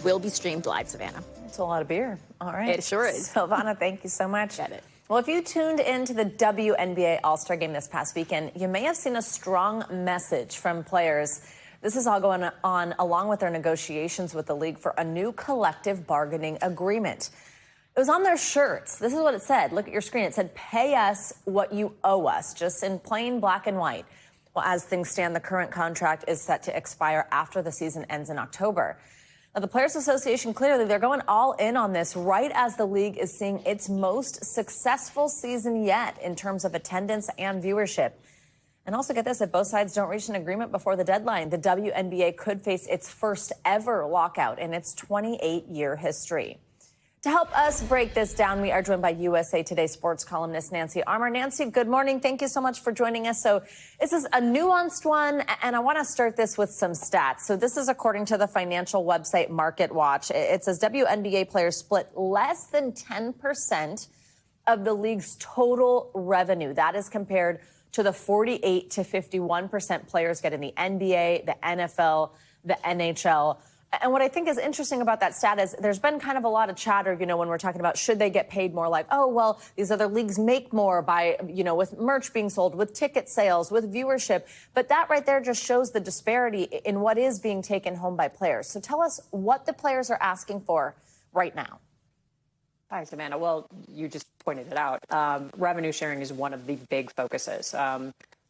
will be streamed live, Savannah. It's a lot of beer. All right. It sure is. Silvana, thank you so much. Get it. Well, if you tuned into the WNBA All-Star Game this past weekend, you may have seen a strong message from players. This is all going on along with their negotiations with the league for a new collective bargaining agreement. It was on their shirts. This is what it said. Look at your screen. It said, "Pay us what you owe us," just in plain black and white. Well, as things stand, the current contract is set to expire after the season ends in October. Now, the Players Association, clearly, they're going all in on this right as the league is seeing its most successful season yet in terms of attendance and viewership. And also get this, if both sides don't reach an agreement before the deadline, the WNBA could face its first ever lockout in its 28-year history. To help us break this down, we are joined by USA Today sports columnist Nancy Armour. Nancy, good morning. Thank you so much for joining us. So this is a nuanced one, and I want to start this with some stats. So this is according to the financial website MarketWatch. It says WNBA players split less than 10% of the league's total revenue. That is compared to the 48 to 51% players get in the NBA, the NFL, the NHL. And what I think is interesting about that stat is there's been kind of a lot of chatter, you know, when we're talking about should they get paid more, like, oh, well, these other leagues make more by, you know, with merch being sold, with ticket sales, with viewership. But that right there just shows the disparity in what is being taken home by players. So tell us what the players are asking for right now. Hi, Savannah. Well, you just pointed it out. Revenue sharing is one of the big focuses.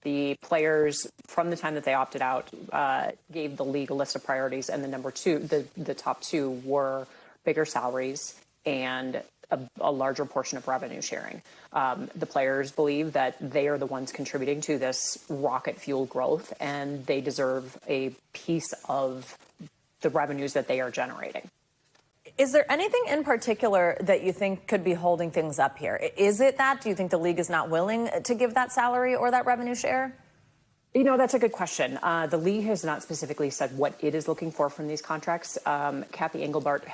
The players, from the time that they opted out, gave the league a list of priorities, and the top two were bigger salaries and a larger portion of revenue sharing. The players believe that they are the ones contributing to this rocket-fueled growth, and they deserve a piece of the revenues that they are generating. Is there anything in particular that you think could be holding things up here? Is it that? Do you think the league is not willing to give that salary or that revenue share? You know, that's a good question. The league has not specifically said what it is looking for from these contracts. Kathy Engelbart,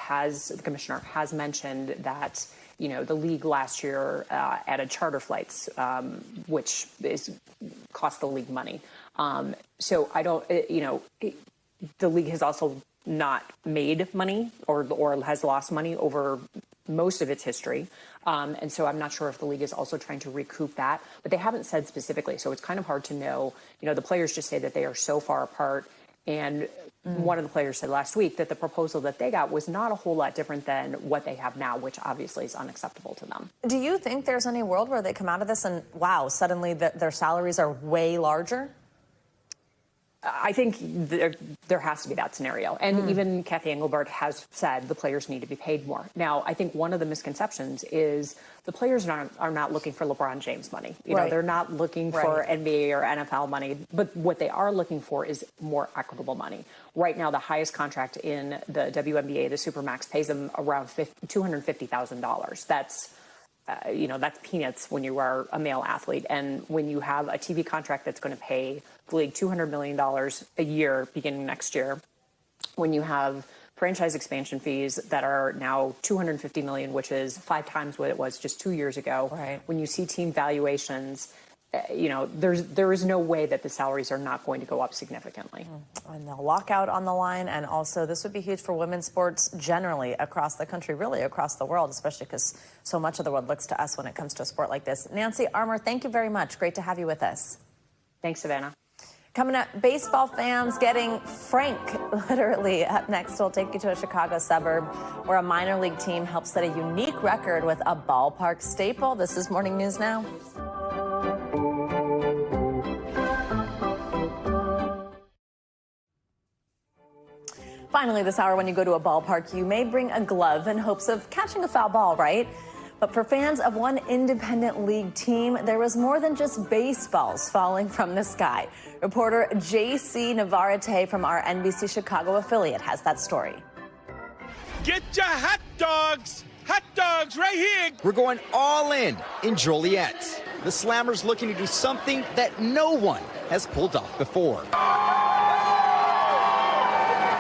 the commissioner, has mentioned that, you know, the league last year added charter flights, which cost the league money. So I don't, you know, the league has also not made money or has lost money over most of its history. And so I'm not sure if the league is also trying to recoup that, but they haven't said specifically. So it's kind of hard to know. You know, the players just say that they are so far apart. And one of the players said last week that the proposal that they got was not a whole lot different than what they have now, which obviously is unacceptable to them. Do you think there's any world where they come out of this and, wow, suddenly their salaries are way larger? I think there has to be that scenario. And even Kathy Engelbart has said the players need to be paid more. Now, I think one of the misconceptions is the players are not looking for LeBron James money. You know, they're not looking for NBA or NFL money. But what they are looking for is more equitable money. Right now, the highest contract in the WNBA, the Supermax, pays them around $250,000. That's you know, that's peanuts when you are a male athlete. And when you have a TV contract that's going to pay the league $200 million a year beginning next year, when you have franchise expansion fees that are now $250 million, which is 5 times what it was just 2 years ago, when you see team valuations, you know, there is no way that the salaries are not going to go up significantly. And the lockout on the line, and also this would be huge for women's sports generally across the country, really across the world, especially because so much of the world looks to us when it comes to a sport like this. Nancy Armour, thank you very much. Great to have you with us. Thanks, Savannah. Coming up, baseball fans getting frank, literally. Up next, we'll take you to a Chicago suburb where a minor league team helped set a unique record with a ballpark staple. This is Morning News Now. Finally, this hour, when you go to a ballpark, you may bring a glove in hopes of catching a foul ball, right? But for fans of one independent league team, there was more than just baseballs falling from the sky. Reporter J.C. Navarrete from our NBC Chicago affiliate has that story. Get your hot dogs right here. We're going all in Joliet. The Slammers looking to do something that no one has pulled off before.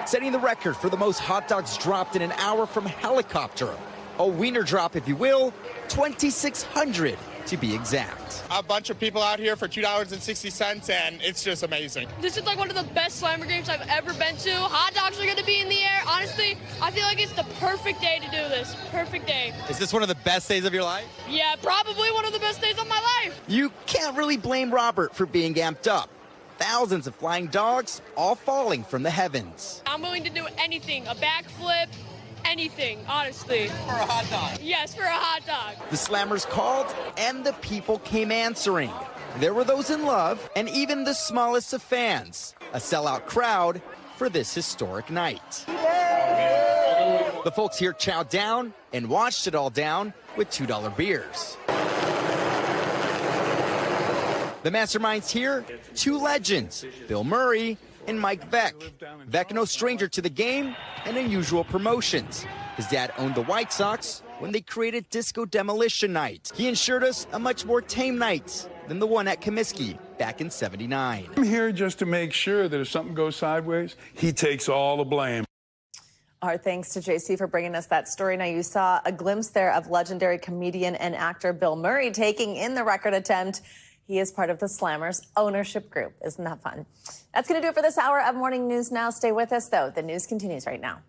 Setting the record for the most hot dogs dropped in an hour from helicopter. A wiener drop, if you will, 2,600 to be exact. A bunch of people out here for $2.60, and it's just amazing. This is like one of the best Slammer games I've ever been to. Hot dogs are going to be in the air. Honestly, I feel like it's the perfect day to do this. Perfect day. Is this one of the best days of your life? Yeah, probably one of the best days of my life. You can't really blame Robert for being amped up. Thousands of flying dogs all falling from the heavens. I'm willing to do anything, a backflip, anything, honestly. For a hot dog? Yes, for a hot dog. The Slammers called, and the people came answering. There were those in love, and even the smallest of fans. A sellout crowd for this historic night. The folks here chowed down and washed it all down with $2 beers. The masterminds here, two legends, Bill Murray and Mike Veck. Veck no stranger to the game and unusual promotions. His dad owned the White Sox when they created Disco Demolition Night. He ensured us a much more tame night than the one at Comiskey back in '79. I'm here just to make sure that if something goes sideways, he takes all the blame. Our thanks to JC for bringing us that story. Now, you saw a glimpse there of legendary comedian and actor Bill Murray taking in the record attempt. He is part of the Slammers ownership group. Isn't that fun? That's going to do it for this hour of Morning News Now. Stay with us, though. The news continues right now.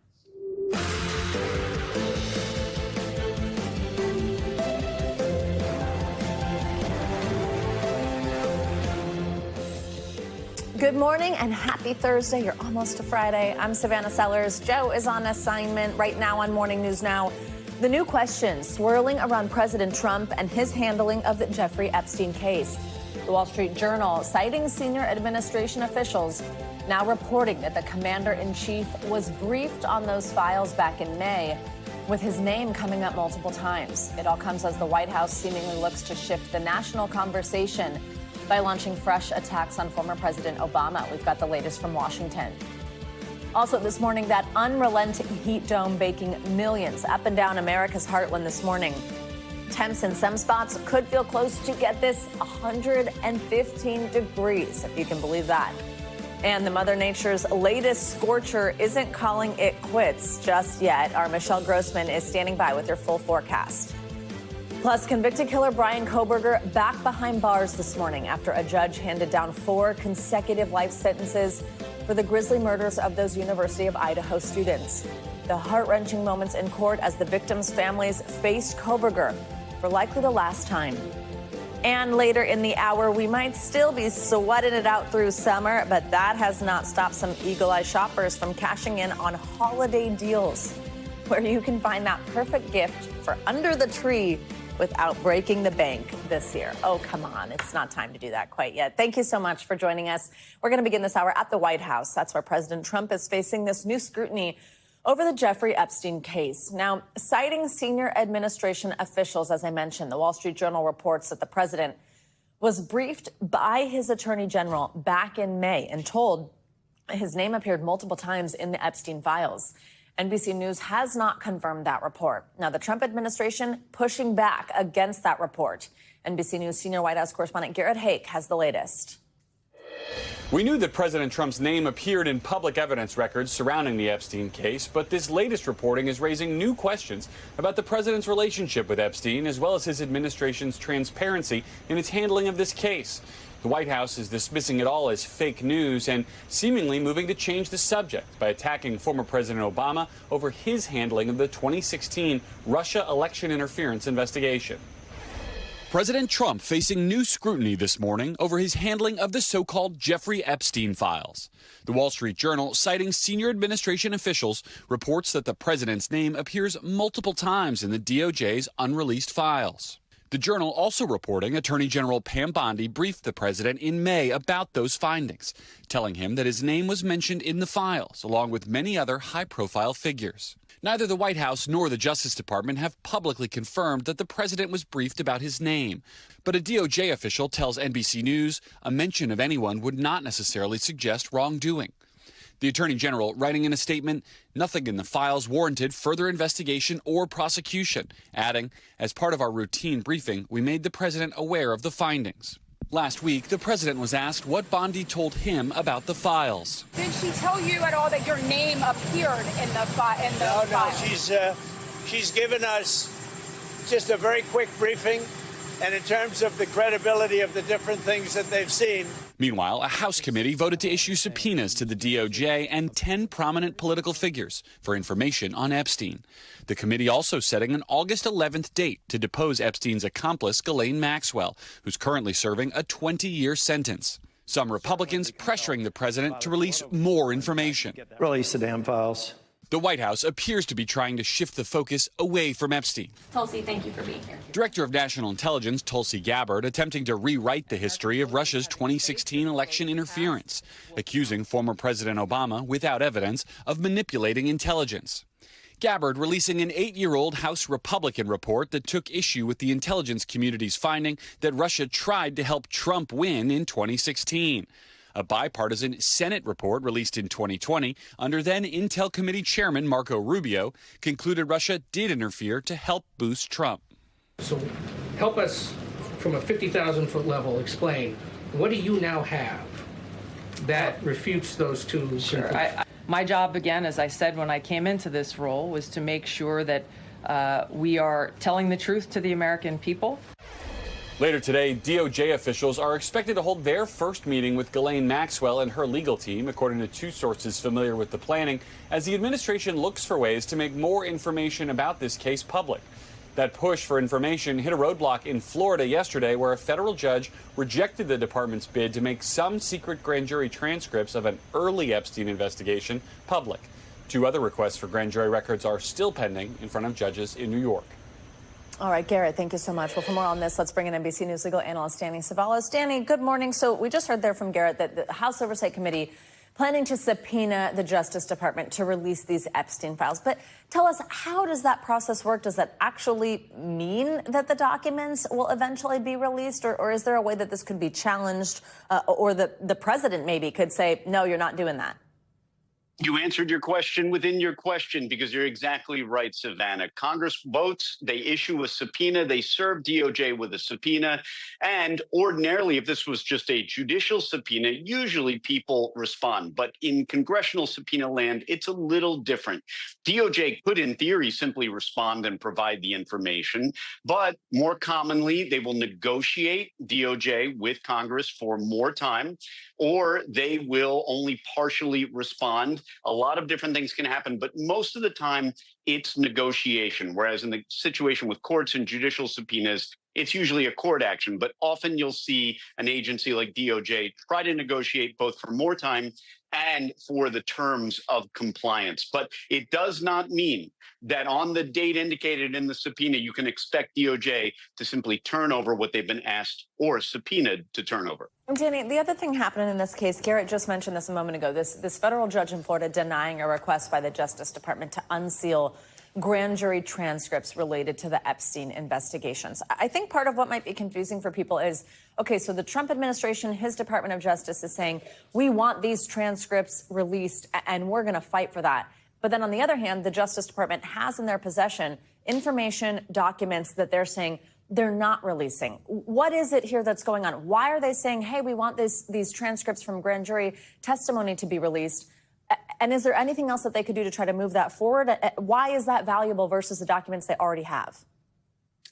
Good morning and happy Thursday. You're almost to Friday. I'm Savannah Sellers. Joe is on assignment right now on Morning News Now. The new questions swirling around President Trump and his handling of the Jeffrey Epstein case. The Wall Street Journal citing senior administration officials now reporting that the commander-in-chief was briefed on those files back in May, with his name coming up multiple times. It all comes as the White House seemingly looks to shift the national conversation by launching fresh attacks on former President Obama. We've got the latest from Washington. Also this morning, that unrelenting heat dome baking millions up and down America's heartland this morning. Temps in some spots could feel close to, get this, 115 degrees, if you can believe that. And the Mother Nature's latest scorcher isn't calling it quits just yet. Our Michelle Grossman is standing by with your full forecast. Plus, convicted killer Bryan Kohberger back behind bars this morning after a judge handed down 4 consecutive life sentences for the grisly murders of those University of Idaho students. The heart-wrenching moments in court as the victims' families faced Kohberger for likely the last time. And later in the hour, we might still be sweating it out through summer, but that has not stopped some eagle-eye shoppers from cashing in on holiday deals, where you can find that perfect gift for under the tree without breaking the bank this year. Oh, come on. It's not time to do that quite yet. Thank you so much for joining us. We're going to begin this hour at the White House. That's where President Trump is facing this new scrutiny over the Jeffrey Epstein case. Now, citing senior administration officials, as I mentioned, the Wall Street Journal reports that the president was briefed by his attorney general back in May and told his name appeared multiple times in the Epstein files. NBC News has not confirmed that report. Now, the Trump administration pushing back against that report. NBC News senior White House correspondent Garrett Haake has the latest. We knew that President Trump's name appeared in public evidence records surrounding the Epstein case, but this latest reporting is raising new questions about the president's relationship with Epstein, as well as his administration's transparency in its handling of this case. The White House is dismissing it all as fake news and seemingly moving to change the subject by attacking former President Obama over his handling of the 2016 Russia election interference investigation. President Trump facing new scrutiny this morning over his handling of the so-called Jeffrey Epstein files. The Wall Street Journal, citing senior administration officials, reports that the president's name appears multiple times in the DOJ's unreleased files. The Journal also reporting Attorney General Pam Bondi briefed the president in May about those findings, telling him that his name was mentioned in the files, along with many other high-profile figures. Neither the White House nor the Justice Department have publicly confirmed that the president was briefed about his name. But a DOJ official tells NBC News a mention of anyone would not necessarily suggest wrongdoing. The Attorney General, writing in a statement, nothing in the files warranted further investigation or prosecution, adding, as part of our routine briefing, we made the president aware of the findings. Last week, the president was asked what Bondi told him about the files. Did she tell you at all that your name appeared in the file? No, she's given us just a very quick briefing, and in terms of the credibility of the different things that they've seen. Meanwhile, a House committee voted to issue subpoenas to the DOJ and 10 prominent political figures for information on Epstein. The committee also setting an August 11th date to depose Epstein's accomplice, Ghislaine Maxwell, who's currently serving a 20-year sentence. Some Republicans pressuring the president to release more information. Release the damn files. The White House appears to be trying to shift the focus away from Epstein. Tulsi, thank you for being here. Director of National Intelligence Tulsi Gabbard attempting to rewrite the history of Russia's 2016 election interference, accusing former President Obama, without evidence, of manipulating intelligence. Gabbard releasing an 8-year-old House Republican report that took issue with the intelligence community's finding that Russia tried to help Trump win in 2016. A bipartisan Senate report released in 2020 under then Intel Committee Chairman Marco Rubio concluded Russia did interfere to help boost Trump. So help us from a 50,000-foot level explain, what do you now have that refutes those two conclusions? My job, again, as I said when I came into this role, was to make sure that we are telling the truth to the American people. Later today, DOJ officials are expected to hold their first meeting with Ghislaine Maxwell and her legal team, according to 2 sources familiar with the planning, as the administration looks for ways to make more information about this case public. That push for information hit a roadblock in Florida yesterday, where a federal judge rejected the department's bid to make some secret grand jury transcripts of an early Epstein investigation public. 2 other requests for grand jury records are still pending in front of judges in New York. All right, Garrett, thank you so much. Well, for more on this, let's bring in NBC News legal analyst Danny Savalos. Danny, good morning. So we just heard there from Garrett that the House Oversight Committee planning to subpoena the Justice Department to release these Epstein files. But tell us, how does that process work? Does that actually mean that the documents will eventually be released? Or is there a way that this could be challenged or the president maybe could say, no, you're not doing that? You answered your question within your question, because you're exactly right, Savannah. Congress votes, they issue a subpoena, they serve DOJ with a subpoena. And ordinarily, if this was just a judicial subpoena, usually people respond. But in congressional subpoena land, it's a little different. DOJ could, in theory, simply respond and provide the information. But more commonly, they will negotiate DOJ with Congress for more time, or they will only partially respond. A lot of different things can happen, but most of the time it's negotiation. Whereas in the situation with courts and judicial subpoenas, it's usually a court action. But often you'll see an agency like DOJ try to negotiate both for more time and for the terms of compliance. But it does not mean that on the date indicated in the subpoena, you can expect DOJ to simply turn over what they've been asked or subpoenaed to turn over. Danny, the other thing happening in this case, Garrett just mentioned this a moment ago, this federal judge in Florida denying a request by the Justice Department to unseal grand jury transcripts related to the Epstein investigations. I think part of what might be confusing for people is, okay, so the Trump administration, his Department of Justice is saying, we want these transcripts released and we're going to fight for that. But then on the other hand, the Justice Department has in their possession information, documents that they're saying they're not releasing. What is it here that's going on? Why are they saying, hey, we want these transcripts from grand jury testimony to be released? And is there anything else that they could do to try to move that forward? Why is that valuable versus the documents they already have?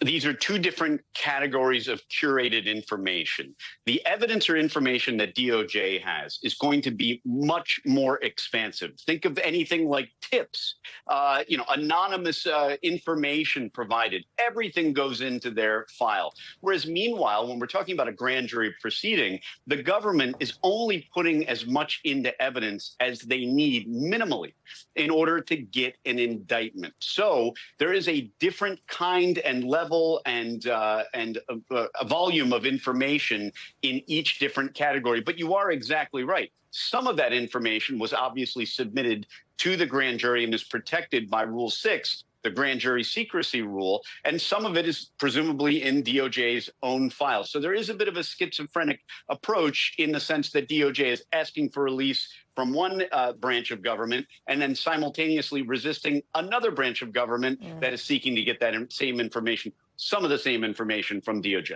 These are 2 different categories of curated information. The evidence or information that DOJ has is going to be much more expansive. Think of anything like tips, anonymous information provided. Everything goes into their file. Whereas meanwhile, when we're talking about a grand jury proceeding, the government is only putting as much into evidence as they need minimally in order to get an indictment. So there is a different kind and level and a volume of information in each different category. But you are exactly right. Some of that information was obviously submitted to the grand jury and is protected by Rule 6, the grand jury secrecy rule, and some of it is presumably in DOJ's own file. So there is a bit of a schizophrenic approach in the sense that DOJ is asking for release from one branch of government and then simultaneously resisting another branch of government that is seeking to get that same information, some of the same information from DOJ.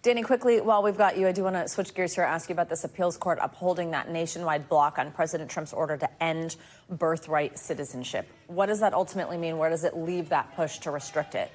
Danny, quickly, while we've got you, I do want to switch gears here, ask you about this appeals court upholding that nationwide block on President Trump's order to end birthright citizenship. What does that ultimately mean? Where does it leave that push to restrict it?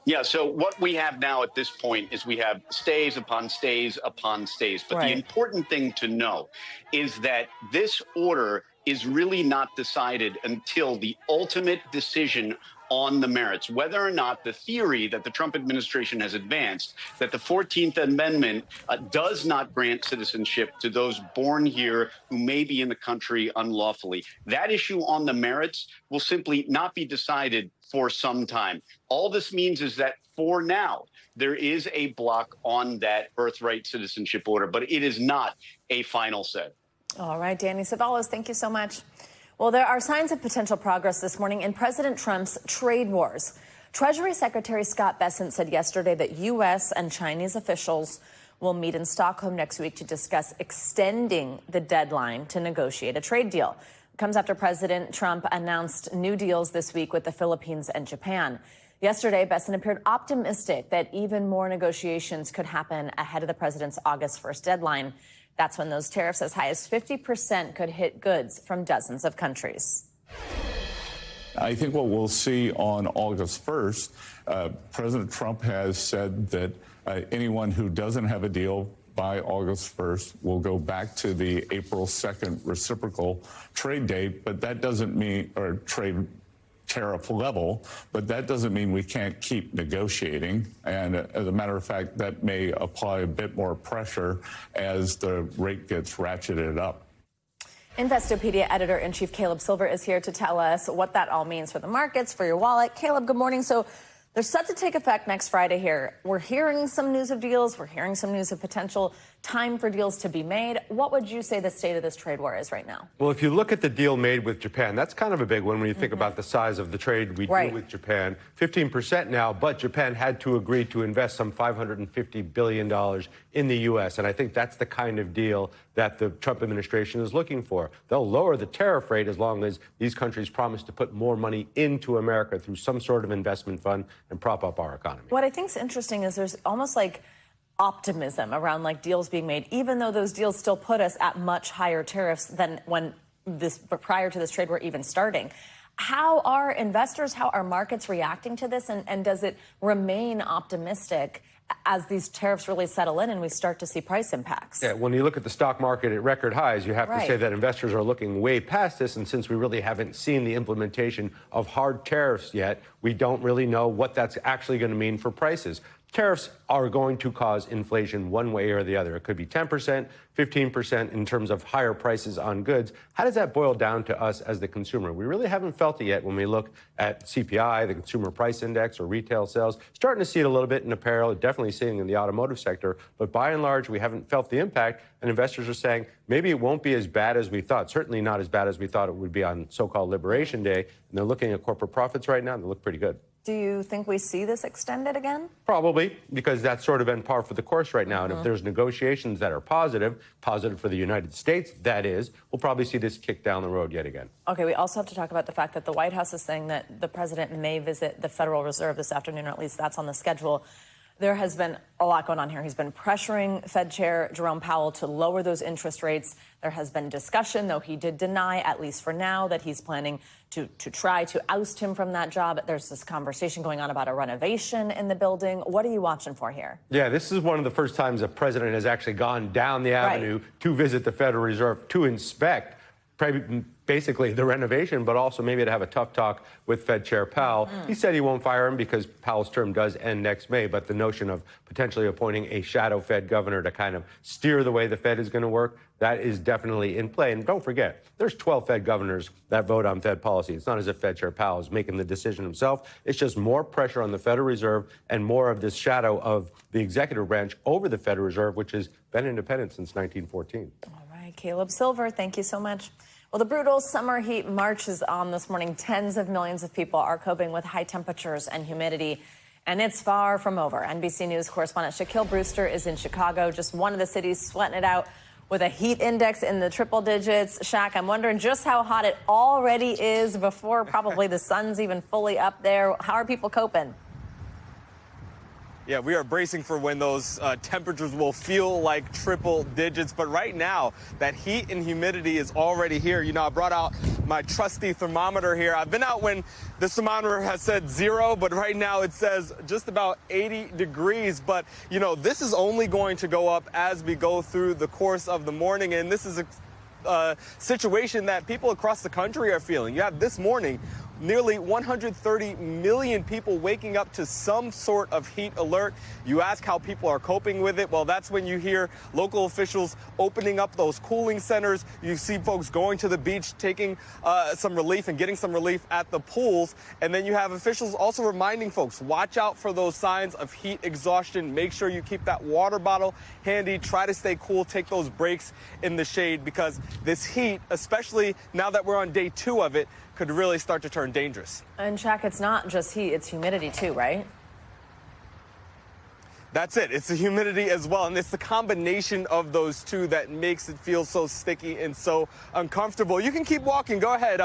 Yeah, so what we have now at this point is we have stays upon stays upon stays. But the important thing to know is that this order is really not decided until the ultimate decision on the merits, whether or not the theory that the Trump administration has advanced, that the 14th Amendment does not grant citizenship to those born here who may be in the country unlawfully. That issue on the merits will simply not be decided for some time. All this means is that for now, there is a block on that birthright citizenship order, but it is not a final say. All right, Danny Ceballos, thank you so much. Well, there are signs of potential progress this morning in President Trump's trade wars. Treasury Secretary Scott Bessent said yesterday that U.S. and Chinese officials will meet in Stockholm next week to discuss extending the deadline to negotiate a trade deal. It comes after President Trump announced new deals this week with the Philippines and Japan. Yesterday, Bessent appeared optimistic that even more negotiations could happen ahead of the president's August 1st deadline. That's when those tariffs as high as 50% could hit goods from dozens of countries. I think what we'll see on August 1st, President Trump has said that anyone who doesn't have a deal by August 1st will go back to the April 2nd reciprocal trade date, but that doesn't mean, or trade tariff level, but that doesn't mean we can't keep negotiating. And as a matter of fact, that may apply a bit more pressure as the rate gets ratcheted up. Investopedia editor-in-chief Caleb Silver is here to tell us what that all means for the markets, for your wallet. Caleb, good morning. So they're set to take effect next Friday here. We're hearing some news of deals. We're hearing some news of potential time for deals to be made. What would you say the state of this trade war is right now? Well, if you look at the deal made with Japan, that's kind of a big one when you think about the size of the trade we do with Japan. 15% now, but Japan had to agree to invest some $550 billion in the U.S., and I think that's the kind of deal that the Trump administration is looking for. They'll lower the tariff rate as long as these countries promise to put more money into America through some sort of investment fund and prop up our economy. What I think is interesting is there's almost like optimism around like deals being made, even though those deals still put us at much higher tariffs than when prior to this trade war even starting. How are investors, how are markets reacting to this? And does it remain optimistic as these tariffs really settle in and we start to see price impacts? Yeah, when you look at the stock market at record highs, you have to say that investors are looking way past this. And since we really haven't seen the implementation of hard tariffs yet, we don't really know what that's actually going to mean for prices. Tariffs are going to cause inflation one way or the other. It could be 10%, 15% in terms of higher prices on goods. How does that boil down to us as the consumer? We really haven't felt it yet when we look at CPI, the Consumer Price Index, or retail sales. Starting to see it a little bit in apparel, definitely seeing it in the automotive sector. But by and large, we haven't felt the impact. And investors are saying maybe it won't be as bad as we thought. Certainly not as bad as we thought it would be on so-called Liberation Day. And they're looking at corporate profits right now, and they look pretty good. Do you think we see this extended again? Probably, because that's sort of been par for the course right now. And if there's negotiations that are positive for the United States, that is, we'll probably see this kick down the road yet again. Okay, we also have to talk about the fact that the White House is saying that the president may visit the Federal Reserve this afternoon, or at least that's on the schedule. There has been a lot going on here. He's been pressuring Fed Chair Jerome Powell to lower those interest rates. There has been discussion, though he did deny, at least for now, that he's planning to try to oust him from that job. There's this conversation going on about a renovation in the building. What are you watching for here? Yeah, this is one of the first times a president has actually gone down the avenue to visit the Federal Reserve to inspect basically the renovation, but also maybe to have a tough talk with Fed Chair Powell. He said he won't fire him because Powell's term does end next May, but the notion of potentially appointing a shadow Fed governor to kind of steer the way the Fed is going to work, that is definitely in play. And don't forget, there's 12 Fed governors that vote on Fed policy. It's not as if Fed Chair Powell is making the decision himself. It's just more pressure on the Federal Reserve and more of this shadow of the executive branch over the Federal Reserve, which has been independent since 1914. All right, Caleb Silver, thank you so much. Well, the brutal summer heat march is on this morning. Tens of millions of people are coping with high temperatures and humidity, and it's far from over. NBC News correspondent Shaquille Brewster is in Chicago, just one of the cities sweating it out with a heat index in the triple digits. Shaq, I'm wondering just how hot it already is before probably the sun's even fully up there. How are people coping? Yeah, we are bracing for when those temperatures will feel like triple digits. But right now, that heat and humidity is already here. You know, I brought out my trusty thermometer here. I've been out when the thermometer has said 0, but right now it says just about 80 degrees. But, you know, this is only going to go up as we go through the course of the morning. And this is a situation that people across the country are feeling. You have this morning nearly 130 million people waking up to some sort of heat alert. You ask how people are coping with it. Well, that's when you hear local officials opening up those cooling centers. You see folks going to the beach, taking some relief and getting some relief at the pools. And then you have officials also reminding folks, watch out for those signs of heat exhaustion. Make sure you keep that water bottle handy. Try to stay cool. Take those breaks in the shade, because this heat, especially now that we're on day 2 of it, could really start to turn dangerous. And Shaq, it's not just heat, it's humidity too, right? That's it. It's the humidity as well. And it's the combination of those two that makes it feel so sticky and so uncomfortable. You can keep walking. Go ahead.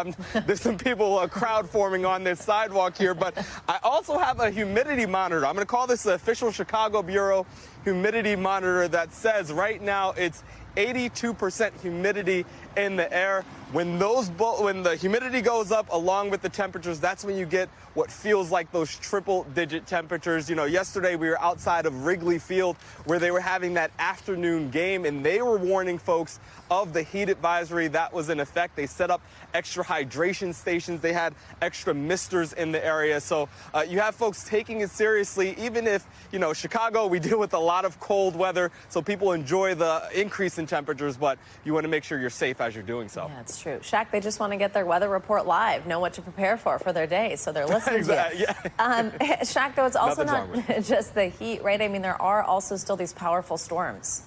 There's some people, a crowd forming on this sidewalk here. But I also have a humidity monitor. I'm going to call this the official Chicago Bureau humidity monitor that says right now it's 82% humidity in the air. When the humidity goes up along with the temperatures, that's when you get what feels like those triple-digit temperatures. You know, yesterday we were outside of Wrigley Field where they were having that afternoon game, and they were warning folks of the heat advisory that was in effect. They set up extra hydration stations. They had extra misters in the area. So you have folks taking it seriously, even if, you know, Chicago, we deal with a lot of cold weather, so people enjoy the increase in temperatures, but you want to make sure you're safe as you're doing so. Yeah, it's true. Shaq, they just want to get their weather report live, know what to prepare for their day, so they're listening exactly, to you. Yeah. Shaq, though, it's also not just the heat, right? I mean, there are also still these powerful storms.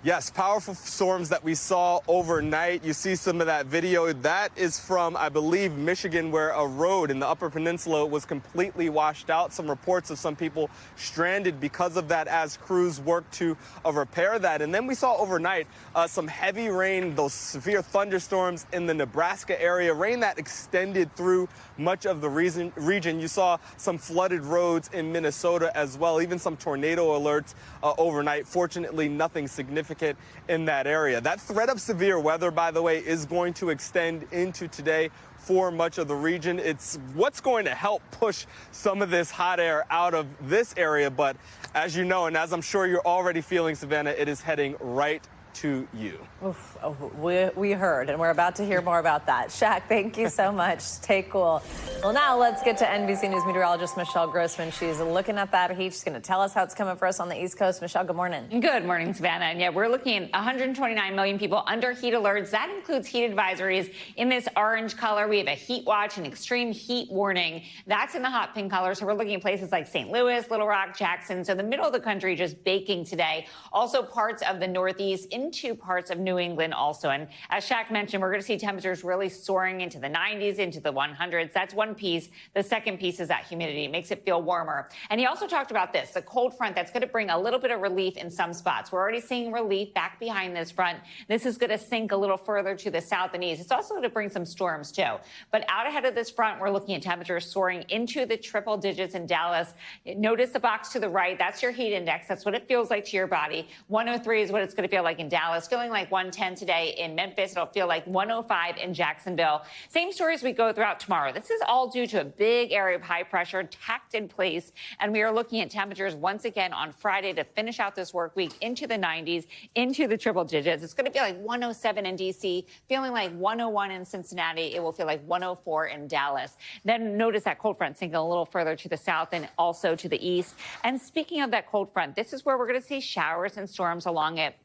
Yes, powerful storms that we saw overnight. You see some of that video. That is from, I believe, Michigan, where a road in the Upper Peninsula was completely washed out. Some reports of some people stranded because of that as crews worked to repair that. And then we saw overnight some heavy rain, those severe thunderstorms in the Nebraska area, rain that extended through much of the region. You saw some flooded roads in Minnesota as well, even some tornado alerts overnight. Fortunately, nothing significant in that area. That threat of severe weather, by the way, is going to extend into today for much of the region. It's what's going to help push some of this hot air out of this area. But as you know, and as I'm sure you're already feeling, Savannah, it is heading right to you. Oof, we heard, and we're about to hear more about that. Shaq, thank you so much. Stay cool. Well, now let's get to NBC News meteorologist Michelle Grossman. She's looking at that heat. She's going to tell us how it's coming for us on the East Coast. Michelle, good morning. Good morning, Savannah. And yeah, we're looking at 129 million people under heat alerts. That includes heat advisories in this orange color. We have a heat watch and extreme heat warning. That's in the hot pink color. So we're looking at places like St. Louis, Little Rock, Jackson. So the middle of the country just baking today. Also parts of the Northeast into parts of New England also. And as Shaq mentioned, we're going to see temperatures really soaring into the 90s, into the 100s. That's one piece. The second piece is that humidity. It makes it feel warmer. And he also talked about this, the cold front that's going to bring a little bit of relief in some spots. We're already seeing relief back behind this front. This is going to sink a little further to the south and east. It's also going to bring some storms too. But out ahead of this front, we're looking at temperatures soaring into the triple digits in Dallas. Notice the box to the right. That's your heat index. That's what it feels like to your body. 103 is what it's going to feel like in Dallas. Feeling like 110 today in Memphis. It'll feel like 105 in Jacksonville. Same story as we go throughout tomorrow. This is all due to a big area of high pressure tacked in place. And we are looking at temperatures once again on Friday to finish out this work week into the 90s, into the triple digits. It's going to feel like 107 in D.C., feeling like 101 in Cincinnati. It will feel like 104 in Dallas. Then notice that cold front sinking a little further to the south and also to the east. And speaking of that cold front, this is where we're going to see showers and storms along it.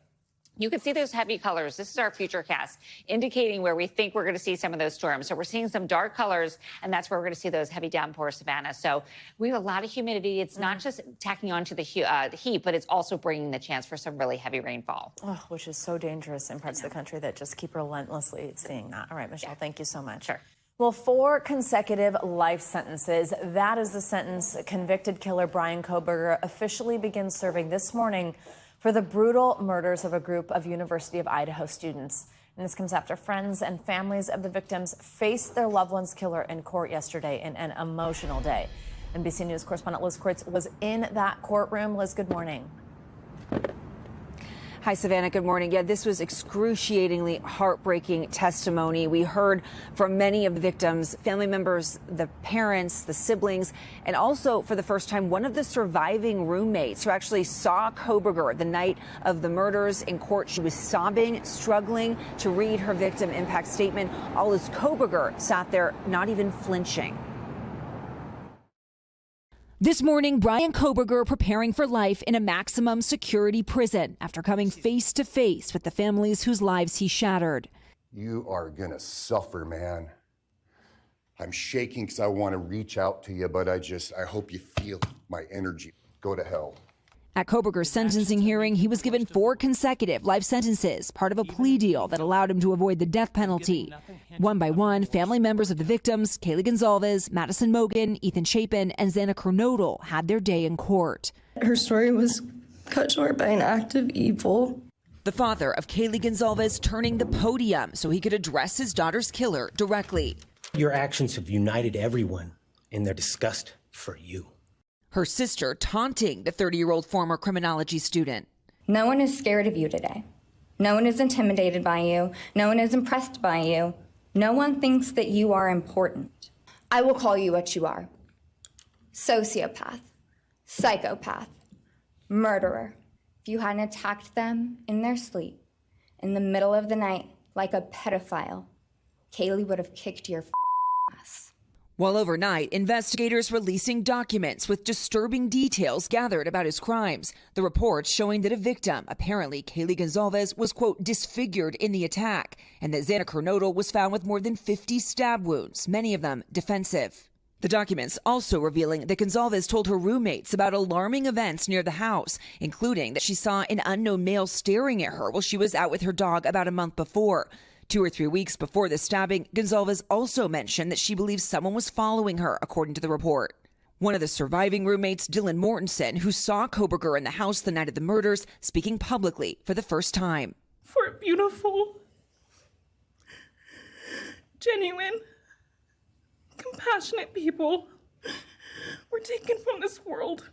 You can see those heavy colors. This is our future cast indicating where we think we're going to see some of those storms. So we're seeing some dark colors, and that's where we're going to see those heavy downpours, Savannah. So we have a lot of humidity. It's not just tacking on to the heat, but it's also bringing the chance for some really heavy rainfall. Oh, which is so dangerous in parts of the country that just keep relentlessly seeing that. All right, Michelle, thank you so much. Sure. Well, 4 consecutive life sentences. That is the sentence convicted killer Bryan Kohberger officially begins serving this morning for the brutal murders of a group of University of Idaho students. And this comes after friends and families of the victims faced their loved one's killer in court yesterday in an emotional day. NBC News correspondent Liz Kreutz was in that courtroom. Liz, good morning. Hi, Savannah. Good morning. Yeah, this was excruciatingly heartbreaking testimony. We heard from many of the victims, family members, the parents, the siblings, and also for the first time, one of the surviving roommates who actually saw Kohberger the night of the murders in court. She was sobbing, struggling to read her victim impact statement, all as Kohberger sat there not even flinching. This morning, Bryan Kohberger preparing for life in a maximum security prison after coming face to face with the families whose lives he shattered. You are gonna suffer, man. I'm shaking because I want to reach out to you, but I hope you feel my energy. Go to hell. At Kohberger's sentencing hearing, he was given 4 consecutive life sentences, part of a plea deal that allowed him to avoid the death penalty. One by one, family members of the victims, Kaylee Gonzalez, Madison Mogen, Ethan Chapin, and Xana Kernodle, had their day in court. Her story was cut short by an act of evil. The father of Kaylee Gonzalez turning the podium so he could address his daughter's killer directly. Your actions have united everyone in their disgust for you. Her sister taunting the 30-year-old former criminology student. No one is scared of you today. No one is intimidated by you. No one is impressed by you. No one thinks that you are important. I will call you what you are. Sociopath, psychopath, murderer. If you hadn't attacked them in their sleep, in the middle of the night, like a pedophile, Kaylee would have kicked your ass. While overnight, investigators releasing documents with disturbing details gathered about his crimes. The reports showing that a victim, apparently Kaylee Gonzalez, was, quote, disfigured in the attack, and that Xana Kernodle was found with more than 50 stab wounds, many of them defensive. The documents also revealing that Gonzalez told her roommates about alarming events near the house, including that she saw an unknown male staring at her while she was out with her dog about a month before. 2 or 3 weeks before the stabbing, Gonzalez also mentioned that she believes someone was following her, according to the report. One of the surviving roommates, Dylan Mortensen, who saw Kohberger in the house the night of the murders, speaking publicly for the first time. For beautiful, genuine, compassionate people were taken from this world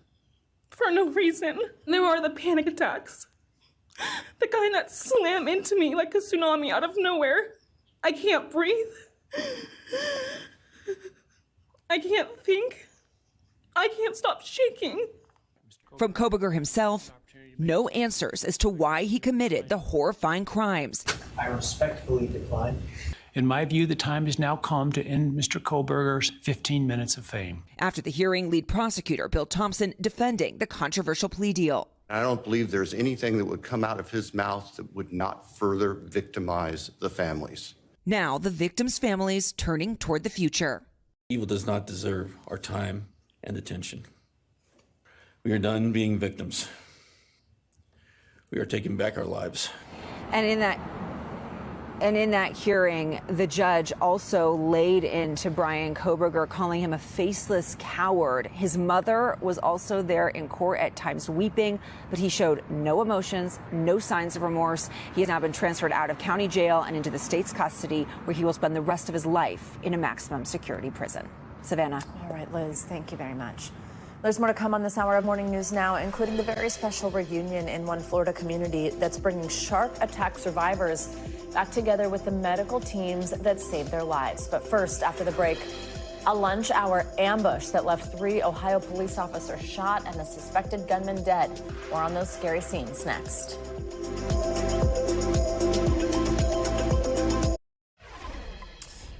for no reason. There are the panic attacks. The kind that slam into me like a tsunami out of nowhere. I can't breathe. I can't think. I can't stop shaking. From Kohberger himself, no answers as to why he committed the horrifying crimes. I respectfully decline. In my view, the time has now come to end Mr. Kohberger's 15 minutes of fame. After the hearing, lead prosecutor Bill Thompson defending the controversial plea deal. I don't believe there's anything that would come out of his mouth that would not further victimize the families. Now the victims' families turning toward the future. Evil does not deserve our time and attention. We are done being victims. We are taking back our lives. And in that hearing, the judge also laid into Bryan Kohberger, calling him a faceless coward. His mother was also there in court, at times weeping, but he showed no emotions, no signs of remorse. He has now been transferred out of county jail and into the state's custody, where he will spend the rest of his life in a maximum security prison. Savannah. All right, Liz, thank you very much. There's more to come on this hour of Morning News Now, including the very special reunion in one Florida community that's bringing shark attack survivors back together with the medical teams that saved their lives. But first, after the break, a lunch hour ambush that left 3 Ohio police officers shot and a suspected gunman dead. More on those scary scenes next.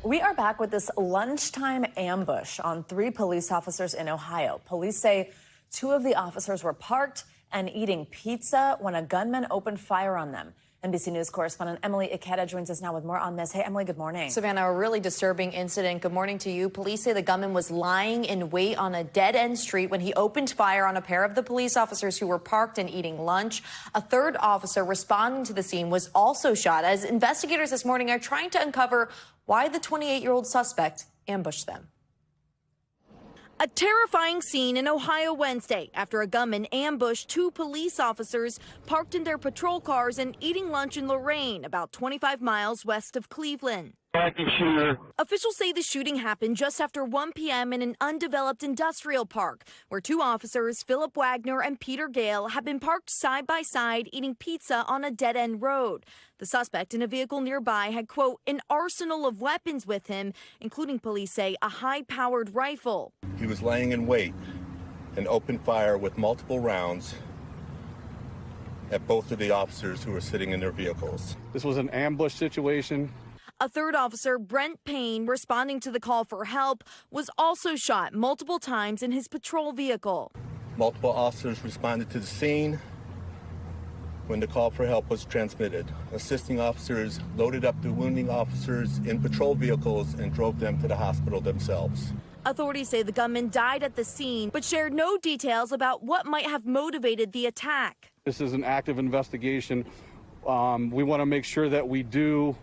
We are back with this lunchtime ambush on 3 police officers in Ohio. Police say 2 of the officers were parked and eating pizza when a gunman opened fire on them. NBC News correspondent Emily Ikeda joins us now with more on this. Hey, Emily, good morning. Savannah, a really disturbing incident. Good morning to you. Police say the gunman was lying in wait on a dead-end street when he opened fire on a pair of the police officers who were parked and eating lunch. A 3rd officer responding to the scene was also shot, as investigators this morning are trying to uncover why the 28-year-old suspect ambushed them. A terrifying scene in Ohio Wednesday after a gunman ambushed 2 police officers parked in their patrol cars and eating lunch in Lorain, about 25 miles west of Cleveland. active shooter. Officials say the shooting happened just after 1 p.m. in an undeveloped industrial park, where two officers, Philip Wagner and Peter Gale, have been parked side by side eating pizza on a dead-end road. The suspect in a vehicle nearby had, quote, an arsenal of weapons with him, including, police say, a high-powered rifle. He was laying in wait and opened fire with multiple rounds at both of the officers who were sitting in their vehicles. This was an ambush situation. A third officer, Brent Payne, responding to the call for help, was also shot multiple times in his patrol vehicle. Multiple officers responded to the scene when the call for help was transmitted. Assisting officers loaded up the wounding officers in patrol vehicles and drove them to the hospital themselves. Authorities say the gunman died at the scene, but shared no details about what might have motivated the attack. This is an active investigation. We want to make sure that we do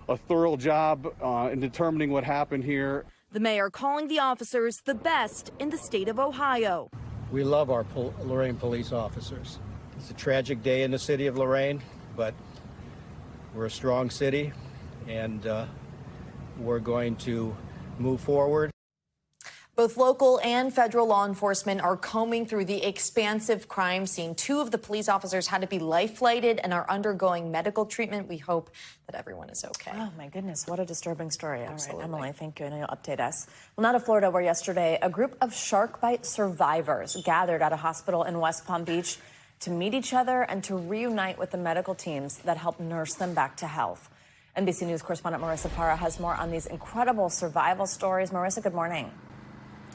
a thorough job in determining what happened here. The mayor calling the officers the best in the state of Ohio. We love our Lorain police officers. It's a tragic day in the city of Lorain, but we're a strong city, and we're going to move forward. Both local and federal law enforcement are combing through the expansive crime scene. Two of the police officers had to be life-flighted and are undergoing medical treatment. We hope that everyone is okay. Oh, my goodness. What a disturbing story. Absolutely. All right, Emily, thank you. And you'll update us. Well, now to Florida, where yesterday a group of shark bite survivors gathered at a hospital in West Palm Beach to meet each other and to reunite with the medical teams that helped nurse them back to health. NBC News correspondent Marissa Parra has more on these incredible survival stories. Marissa, good morning.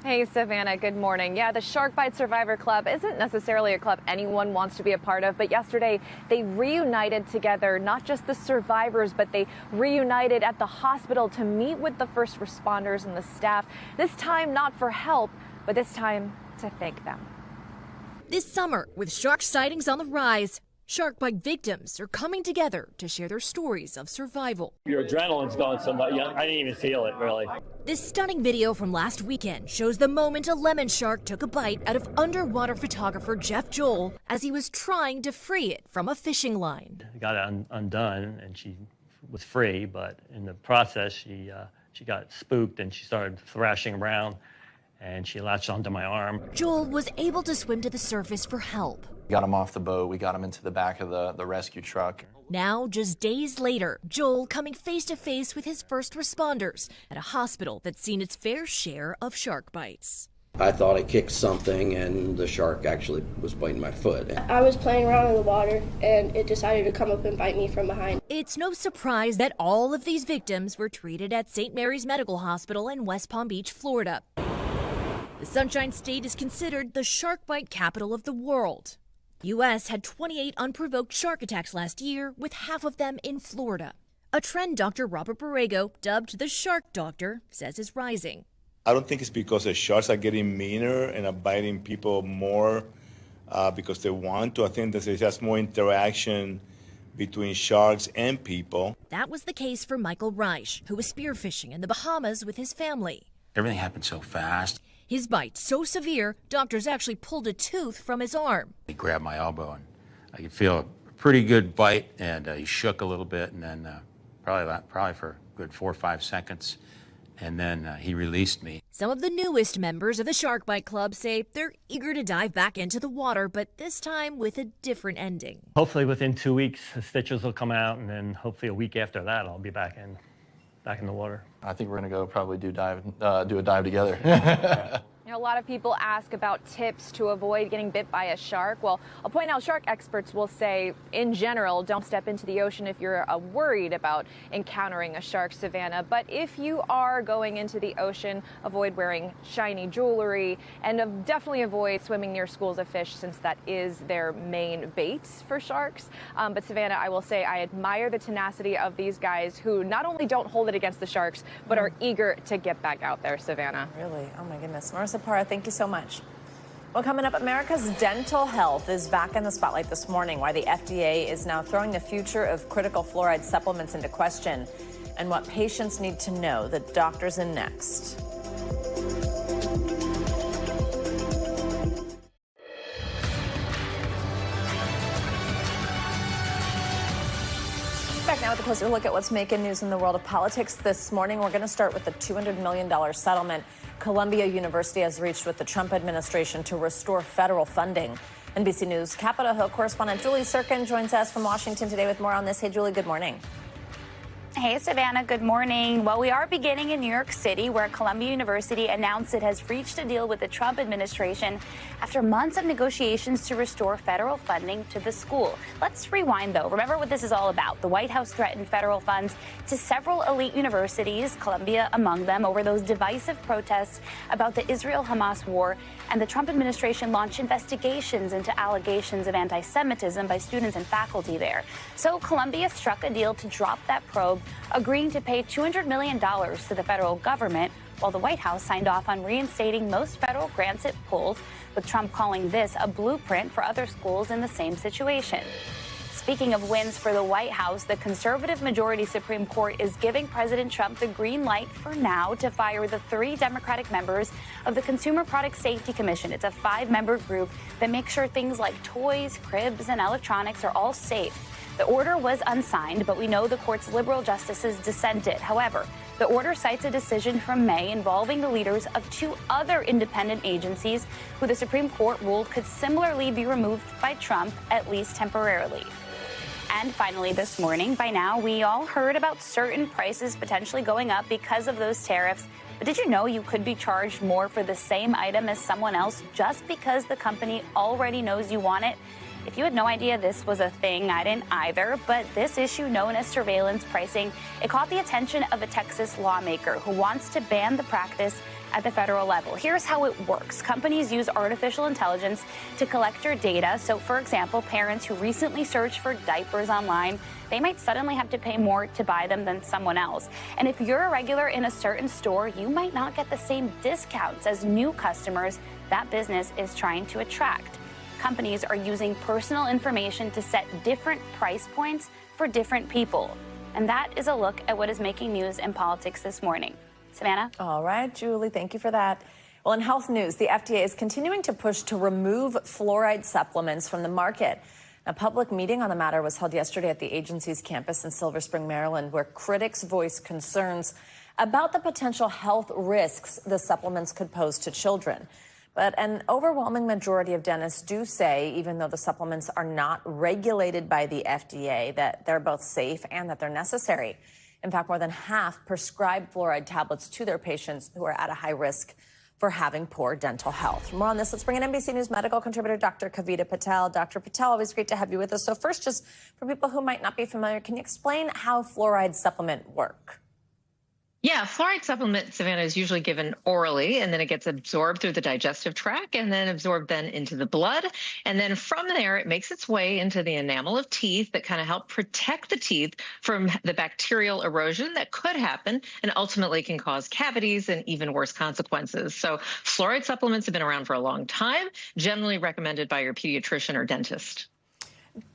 Hey, Savannah, good morning. Yeah, the Shark Bite Survivor Club isn't necessarily a club anyone wants to be a part of, but yesterday they reunited together, not just the survivors, but they reunited at the hospital to meet with the first responders and the staff. This time not for help, but this time to thank them. This summer, with shark sightings on the rise, shark bite victims are coming together to share their stories of survival. Your adrenaline's going so much. I didn't even feel it, really. This stunning video from last weekend shows the moment a lemon shark took a bite out of underwater photographer Jeff Joel as he was trying to free it from a fishing line. Got it undone, and she was free, but in the process, she got spooked and she started thrashing around, and she latched onto my arm. Joel was able to swim to the surface for help. We got him off the boat. We got him into the back of the rescue truck. Now, just days later, Joel coming face to face with his first responders at a hospital that's seen its fair share of shark bites. I thought I kicked something and the shark actually was biting my foot. I was playing around in the water and it decided to come up and bite me from behind. It's no surprise that all of these victims were treated at St. Mary's Medical Hospital in West Palm Beach, Florida. The Sunshine State is considered the shark bite capital of the world. The U.S. had 28 unprovoked shark attacks last year, with half of them in Florida. A trend Dr. Robert Borrego, dubbed the Shark Doctor, says is rising. I don't think it's because the sharks are getting meaner and are biting people more because they want to. I think that there's just more interaction between sharks and people. That was the case for Michael Reich, who was spearfishing in the Bahamas with his family. Everything happened so fast. His bite so severe, doctors actually pulled a tooth from his arm. He grabbed my elbow, and I could feel a pretty good bite, and he shook a little bit, and then probably for a good 4 or 5 seconds, and then he released me. Some of the newest members of the Shark Bite Club say they're eager to dive back into the water, but this time with a different ending. Hopefully within 2 weeks, the stitches will come out, and then hopefully a week after that, I'll be back in the water. I think we're going to go probably do a dive together. You know, a lot of people ask about tips to avoid getting bit by a shark. Well, I'll point out shark experts will say, in general, don't step into the ocean if you're worried about encountering a shark, Savannah. But if you are going into the ocean, avoid wearing shiny jewelry and definitely avoid swimming near schools of fish, since that is their main bait for sharks. But Savannah, I will say I admire the tenacity of these guys who not only don't hold it against the sharks, but are eager to get back out there, Savannah. Really? Oh, my goodness. Marissa Parra, thank you so much. Well, coming up, America's dental health is back in the spotlight this morning, why the FDA is now throwing the future of critical fluoride supplements into question, and what patients need to know. The doctor's in next. back now with a closer look at what's making news in the world of politics this morning. We're going to start with the $200 million settlement Columbia University has reached with the Trump administration to restore federal funding. NBC News Capitol Hill correspondent Julie Sirkin joins us from Washington today with more on this. Hey, Julie, good morning. Hey, Savannah, good morning. Well, we are beginning in New York City, where Columbia University announced it has reached a deal with the Trump administration after months of negotiations to restore federal funding to the school. Let's rewind, though. Remember what this is all about. The White House threatened federal funds to several elite universities, Columbia among them, over those divisive protests about the Israel-Hamas war, and the Trump administration launched investigations into allegations of anti-Semitism by students and faculty there. So Columbia struck a deal to drop that probe, agreeing to pay $200 million to the federal government, while the White House signed off on reinstating most federal grants it pulled, with Trump calling this a blueprint for other schools in the same situation. Speaking of wins for the White House, the conservative majority Supreme Court is giving President Trump the green light for now to fire the 3 Democratic members of the Consumer Product Safety Commission. It's a 5-member group that makes sure things like toys, cribs, and electronics are all safe. The order was unsigned, but we know the court's liberal justices dissented. However, the order cites a decision from May involving the leaders of 2 other independent agencies who the Supreme Court ruled could similarly be removed by Trump, at least temporarily. And finally this morning, by now, we all heard about certain prices potentially going up because of those tariffs. But did you know you could be charged more for the same item as someone else just because the company already knows you want it? If you had no idea this was a thing, I didn't either, but this issue known as surveillance pricing, it caught the attention of a Texas lawmaker who wants to ban the practice at the federal level. Here's how it works. Companies use artificial intelligence to collect your data. So, for example, parents who recently searched for diapers online, they might suddenly have to pay more to buy them than someone else. And if you're a regular in a certain store, you might not get the same discounts as new customers that business is trying to attract. Companies are using personal information to set different price points for different people. And that is a look at what is making news in politics this morning. Savannah? All right, Julie, thank you for that. Well, in health news, the FDA is continuing to push to remove fluoride supplements from the market. A public meeting on the matter was held yesterday at the agency's campus in Silver Spring, Maryland, where critics voiced concerns about the potential health risks the supplements could pose to children. But an overwhelming majority of dentists do say, even though the supplements are not regulated by the FDA, that they're both safe and that they're necessary. In fact, more than half prescribe fluoride tablets to their patients who are at a high risk for having poor dental health. For more on this, let's bring in NBC News medical contributor Dr. Kavita Patel. Dr. Patel, always great to have you with us. So first, just for people who might not be familiar, can you explain how fluoride supplements work? Yeah, fluoride supplement, Savannah, is usually given orally, and then it gets absorbed through the digestive tract and then absorbed then into the blood. And then from there, it makes its way into the enamel of teeth that kind of help protect the teeth from the bacterial erosion that could happen and ultimately can cause cavities and even worse consequences. So fluoride supplements have been around for a long time, generally recommended by your pediatrician or dentist.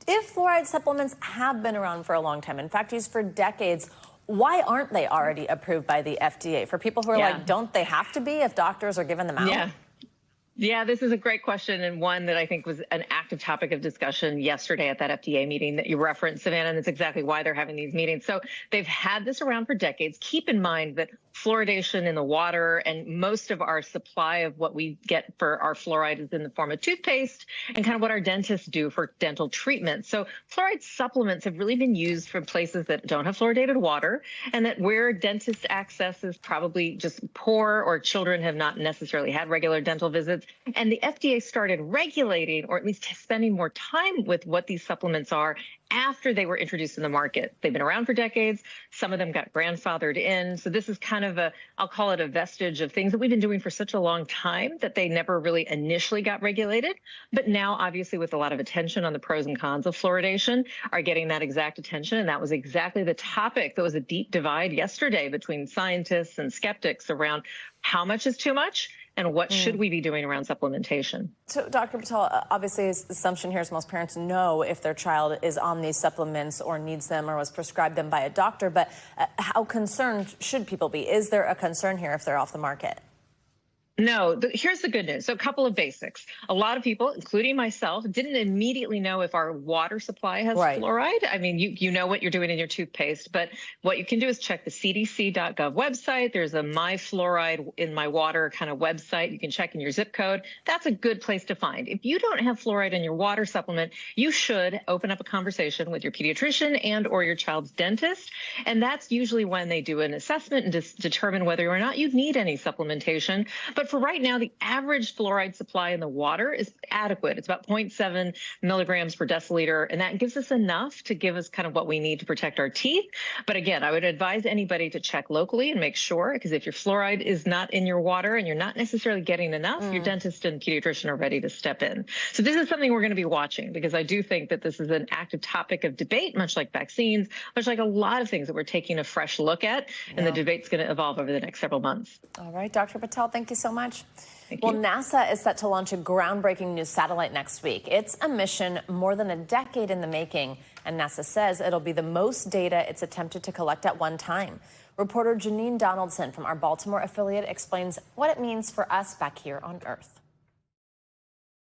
If fluoride supplements have been around for a long time, in fact, used for decades, why aren't they already approved by the FDA? For people who are like, don't they have to be if doctors are giving them out? Yeah, this is a great question, and one that I think was an active topic of discussion yesterday at that FDA meeting that you referenced, Savannah, and that's exactly why they're having these meetings. So they've had this around for decades. Keep in mind that fluoridation in the water and most of our supply of what we get for our fluoride is in the form of toothpaste and kind of what our dentists do for dental treatment. So fluoride supplements have really been used for places that don't have fluoridated water, and that where dentist access is probably just poor or children have not necessarily had regular dental visits. And the FDA started regulating, or at least spending more time with what these supplements are after they were introduced in the market. They've been around for decades. Some of them got grandfathered in. So this is kind of I'll call it a vestige of things that we've been doing for such a long time that they never really initially got regulated. But now, obviously, with a lot of attention on the pros and cons of fluoridation, are getting that exact attention. And that was exactly the topic that was a deep divide yesterday between scientists and skeptics around how much is too much and what should we be doing around supplementation. So, Dr. Patel, obviously his assumption here is most parents know if their child is on these supplements or needs them or was prescribed them by a doctor, but how concerned should people be? Is there a concern here if they're off the market? No, here's the good news. So a couple of basics. A lot of people, including myself, didn't immediately know if our water supply has fluoride. I mean, you know what you're doing in your toothpaste, but what you can do is check the cdc.gov website. There's a My Fluoride in My Water kind of website. You can check in your zip code. That's a good place to find. If you don't have fluoride in your water supplement, you should open up a conversation with your pediatrician and or your child's dentist. And that's usually when they do an assessment and determine whether or not you need any supplementation. But for right now, the average fluoride supply in the water is adequate. It's about 0.7 milligrams per deciliter, and that gives us enough to give us kind of what we need to protect our teeth. But again, I would advise anybody to check locally and make sure, because if your fluoride is not in your water and you're not necessarily getting enough, your dentist and pediatrician are ready to step in. So this is something we're going to be watching, because I do think that this is an active topic of debate, much like vaccines, much like a lot of things that we're taking a fresh look at, and the debate's going to evolve over the next several months. All right, Dr. Patel, thank you so much. Well, NASA is set to launch a groundbreaking new satellite next week. It's a mission more than a decade in the making, and NASA says it'll be the most data it's attempted to collect at one time. Reporter Janine Donaldson from our Baltimore affiliate explains what it means for us back here on Earth.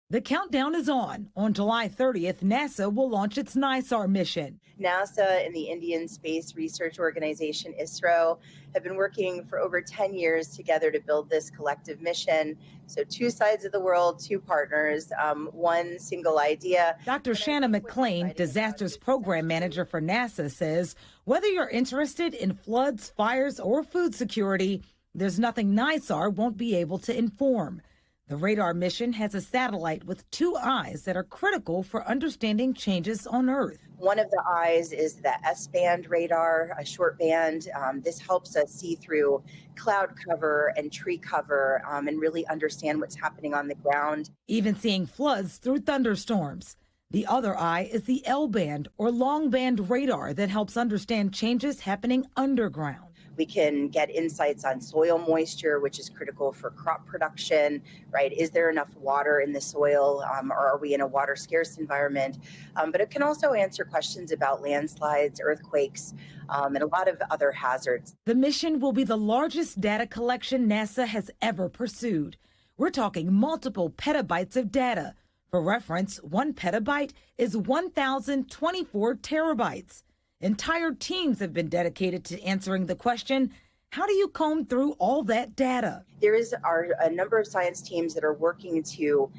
The countdown is on. On July 30th, NASA will launch its NISAR mission. NASA and the Indian Space Research Organization, ISRO, have been working for over 10 years together to build this collective mission. So two sides of the world, two partners, one single idea. Dr. Shanna McLean, Disasters Program Manager for NASA, says whether you're interested in floods, fires, or food security, there's nothing NISAR won't be able to inform. The radar mission has a satellite with two eyes that are critical for understanding changes on Earth. One of the eyes is the S-band radar, a short band. This helps us see through cloud cover and tree cover and really understand what's happening on the ground. Even seeing floods through thunderstorms. The other eye is the L-band or long band radar that helps understand changes happening underground. We can get insights on soil moisture, which is critical for crop production, right? Is there enough water in the soil, or are we in a water scarce environment? But it can also answer questions about landslides, earthquakes, and a lot of other hazards. The mission will be the largest data collection NASA has ever pursued. We're talking multiple petabytes of data. For reference, 1 petabyte is 1,024 terabytes. Entire teams have been dedicated to answering the question, how do you comb through all that data? There is a number of science teams that are working to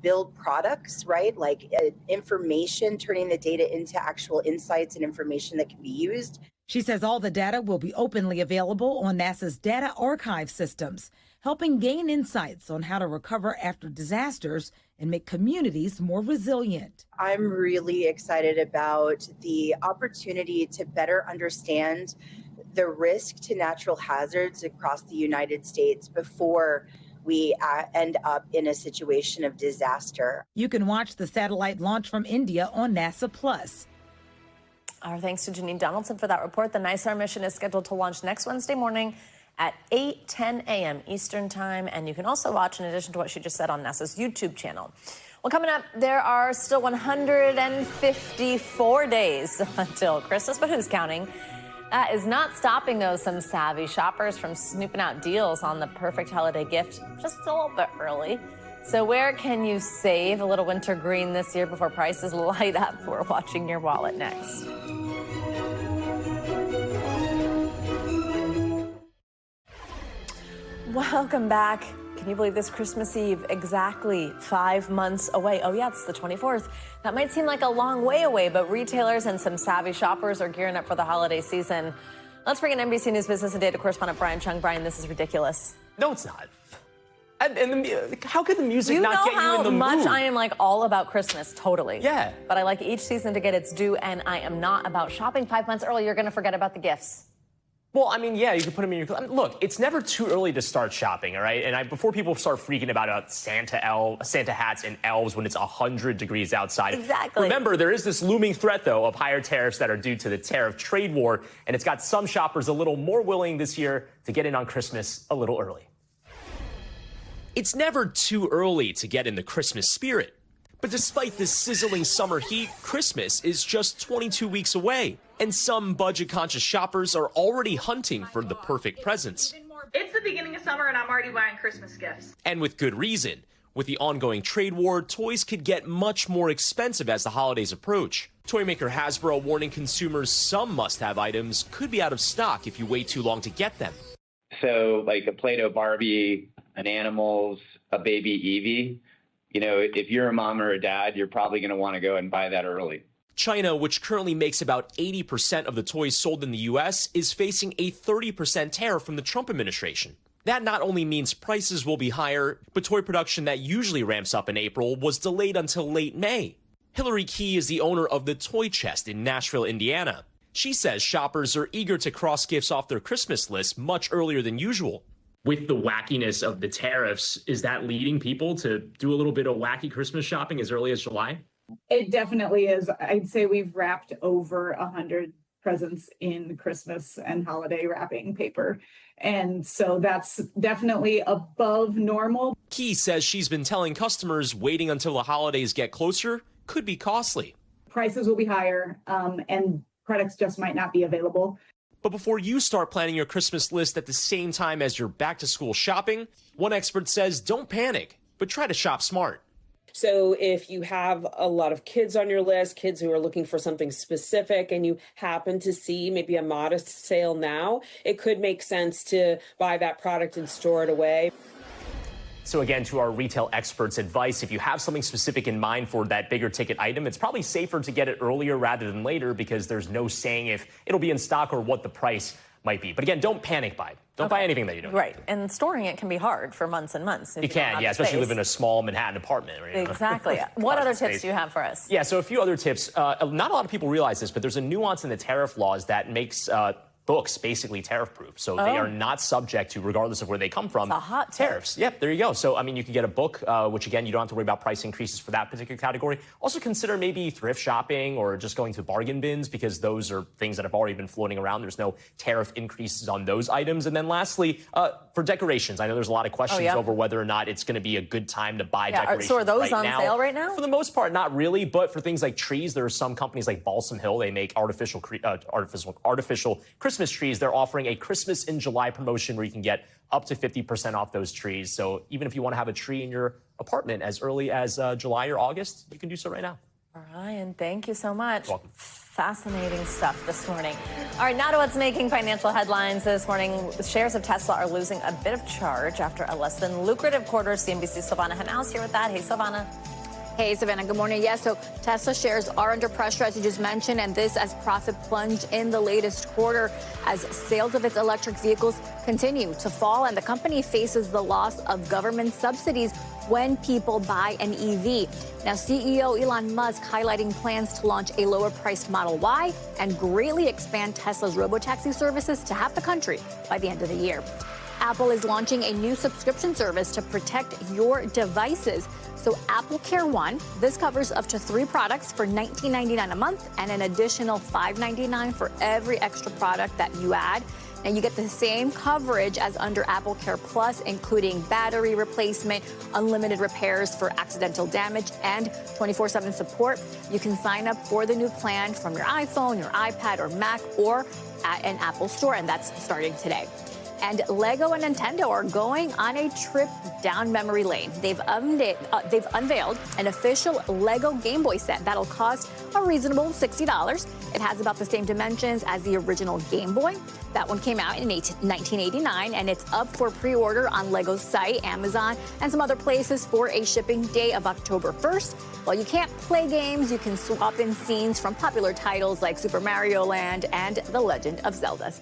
build products, right? Like information, turning the data into actual insights and information that can be used. She says all the data will be openly available on NASA's data archive systems, helping gain insights on how to recover after disasters and make communities more resilient. I'm really excited about the opportunity to better understand the risk to natural hazards across the United States before we end up in a situation of disaster. You can watch the satellite launch from India on NASA Plus. Our thanks to Janine Donaldson for that report. The NISAR mission is scheduled to launch next Wednesday morning at 8:10 a.m. Eastern Time. And you can also watch, in addition to what she just said, on NASA's YouTube channel. Well, coming up, there are still 154 days until Christmas, but who's counting? That is not stopping, though, some savvy shoppers from snooping out deals on the perfect holiday gift just a little bit early. So where can you save a little winter green this year before prices light up? We're watching your wallet next. Welcome back. Can you believe this Christmas Eve, exactly 5 months away? Oh, yeah, it's the 24th. That might seem like a long way away, but retailers and some savvy shoppers are gearing up for the holiday season. Let's bring in NBC News business and data correspondent Brian Chung. Brian, this is ridiculous. No, it's not. And how could the music not get you in the mood? You know how much I am like all about Christmas, totally. Yeah. But I like each season to get its due, and I am not about shopping 5 months early. You're going to forget about the gifts. Well, I mean, yeah, you can put them in your... I mean, look, it's never too early to start shopping, all right? And before people start freaking about Santa hats and elves when it's 100 degrees outside. Exactly. Remember, there is this looming threat, though, of higher tariffs that are due to the tariff trade war, and it's got some shoppers a little more willing this year to get in on Christmas a little early. It's never too early to get in the Christmas spirit. But despite this sizzling summer heat, Christmas is just 22 weeks away, and some budget-conscious shoppers are already hunting for the perfect presents. It's the beginning of summer and I'm already buying Christmas gifts. And with good reason. With the ongoing trade war, toys could get much more expensive as the holidays approach. Toy maker Hasbro warning consumers some must-have items could be out of stock if you wait too long to get them. So like a Play-Doh Barbie, an Animals, a baby Evie, you know, if you're a mom or a dad, you're probably going to want to go and buy that early. China, which currently makes about 80% of the toys sold in the U.S., is facing a 30% tariff from the Trump administration. That not only means prices will be higher, but toy production that usually ramps up in April was delayed until late May. Hillary Key is the owner of the Toy Chest in Nashville, Indiana. She says shoppers are eager to cross gifts off their Christmas list much earlier than usual. With the wackiness of the tariffs, is that leading people to do a little bit of wacky Christmas shopping as early as July? It definitely is. I'd say we've wrapped over 100 presents in Christmas and holiday wrapping paper. And so that's definitely above normal. Key says she's been telling customers waiting until the holidays get closer could be costly. Prices will be higher and products just might not be available. But before you start planning your Christmas list at the same time as your back-to-school shopping, one expert says don't panic, but try to shop smart. So if you have a lot of kids on your list, kids who are looking for something specific, and you happen to see maybe a modest sale now, it could make sense to buy that product and store it away. So again, to our retail experts' advice, if you have something specific in mind for that bigger ticket item, it's probably safer to get it earlier rather than later because there's no saying if it'll be in stock or what the price might be. But again, don't panic buy. Don't buy anything that you don't Right. And storing it can be hard for months and months. You can, yeah, especially live in a small Manhattan apartment. Right? Exactly. What other tips do you have for us? Yeah, so a few other tips. Not a lot of people realize this, but there's a nuance in the tariff laws that makes books basically tariff proof. So they are not subject to, regardless of where they come from, tariffs. Yep, there you go. So, I mean, you can get a book, which again, you don't have to worry about price increases for that particular category. Also consider maybe thrift shopping or just going to bargain bins because those are things that have already been floating around. There's no tariff increases on those items. And then lastly, for decorations, I know there's a lot of questions over whether or not it's going to be a good time to buy decorations. So are those right on now. sale right now? For the most part, not really. But for things like trees, there are some companies like Balsam Hill. They make artificial Christmas trees. They're offering a Christmas in July promotion where you can get up to 50% off those trees. So even if you want to have a tree in your apartment as early as July or August, you can do so right now. Ryan, thank you so much. You're welcome. Fascinating stuff this morning. All right, now to what's making financial headlines this morning. Shares of Tesla are losing a bit of charge after a less than lucrative quarter. CNBC's Silvana Hanaus here with that. Hey, Silvana. Hey, Savannah, good morning. Yes, so Tesla shares are under pressure, as you just mentioned, and this as profit plunged in the latest quarter as sales of its electric vehicles continue to fall, and the company faces the loss of government subsidies when people buy an EV. Now, CEO Elon Musk highlighting plans to launch a lower-priced Model Y and greatly expand Tesla's robotaxi services to half the country by the end of the year. Apple is launching a new subscription service to protect your devices. So Apple Care One, this covers up to 3 products for $19.99 a month and an additional $5.99 for every extra product that you add. Now you get the same coverage as under Apple Care Plus, including battery replacement, unlimited repairs for accidental damage, and 24/7 support. You can sign up for the new plan from your iPhone, your iPad, or Mac, or at an Apple store, and that's starting today. And Lego and Nintendo are going on a trip down memory lane. They've unveiled an official Lego Game Boy set that'll cost a reasonable $60. It has about the same dimensions as the original Game Boy. That one came out in 1989, and it's up for pre-order on Lego's site, Amazon, and some other places for a shipping day of October 1st. While you can't play games, you can swap in scenes from popular titles like Super Mario Land and The Legend of Zelda.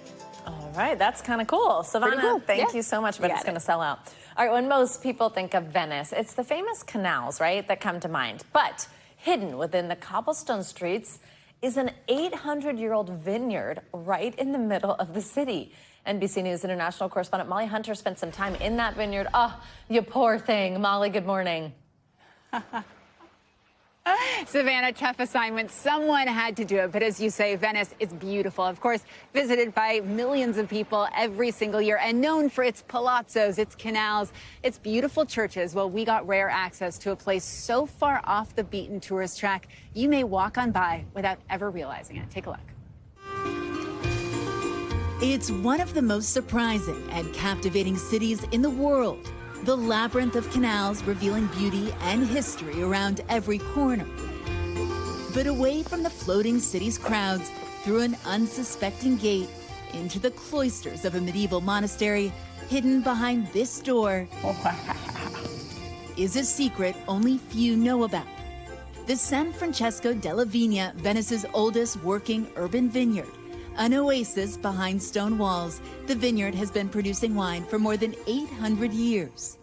All right, that's kind of cool. Savannah, cool. thank you so much, but it's going to sell out. All right, when most people think of Venice, it's the famous canals, right, that come to mind. But hidden within the cobblestone streets is an 800-year-old vineyard right in the middle of the city. NBC News international correspondent Molly Hunter spent some time in that vineyard. Oh, you poor thing. Molly, good morning. Savannah, tough assignment. Someone had to do it. But as you say, Venice is beautiful. Of course, visited by millions of people every single year and known for its palazzos, its canals, its beautiful churches. Well, we got rare access to a place so far off the beaten tourist track, you may walk on by without ever realizing it. Take a look. It's one of the most surprising and captivating cities in the world. The labyrinth of canals revealing beauty and history around every corner. But away from the floating city's crowds, through an unsuspecting gate, into the cloisters of a medieval monastery, hidden behind this door, is a secret only few know about. The San Francesco della Vigna, Venice's oldest working urban vineyard. An oasis behind stone walls, the vineyard has been producing wine for more than 800 years.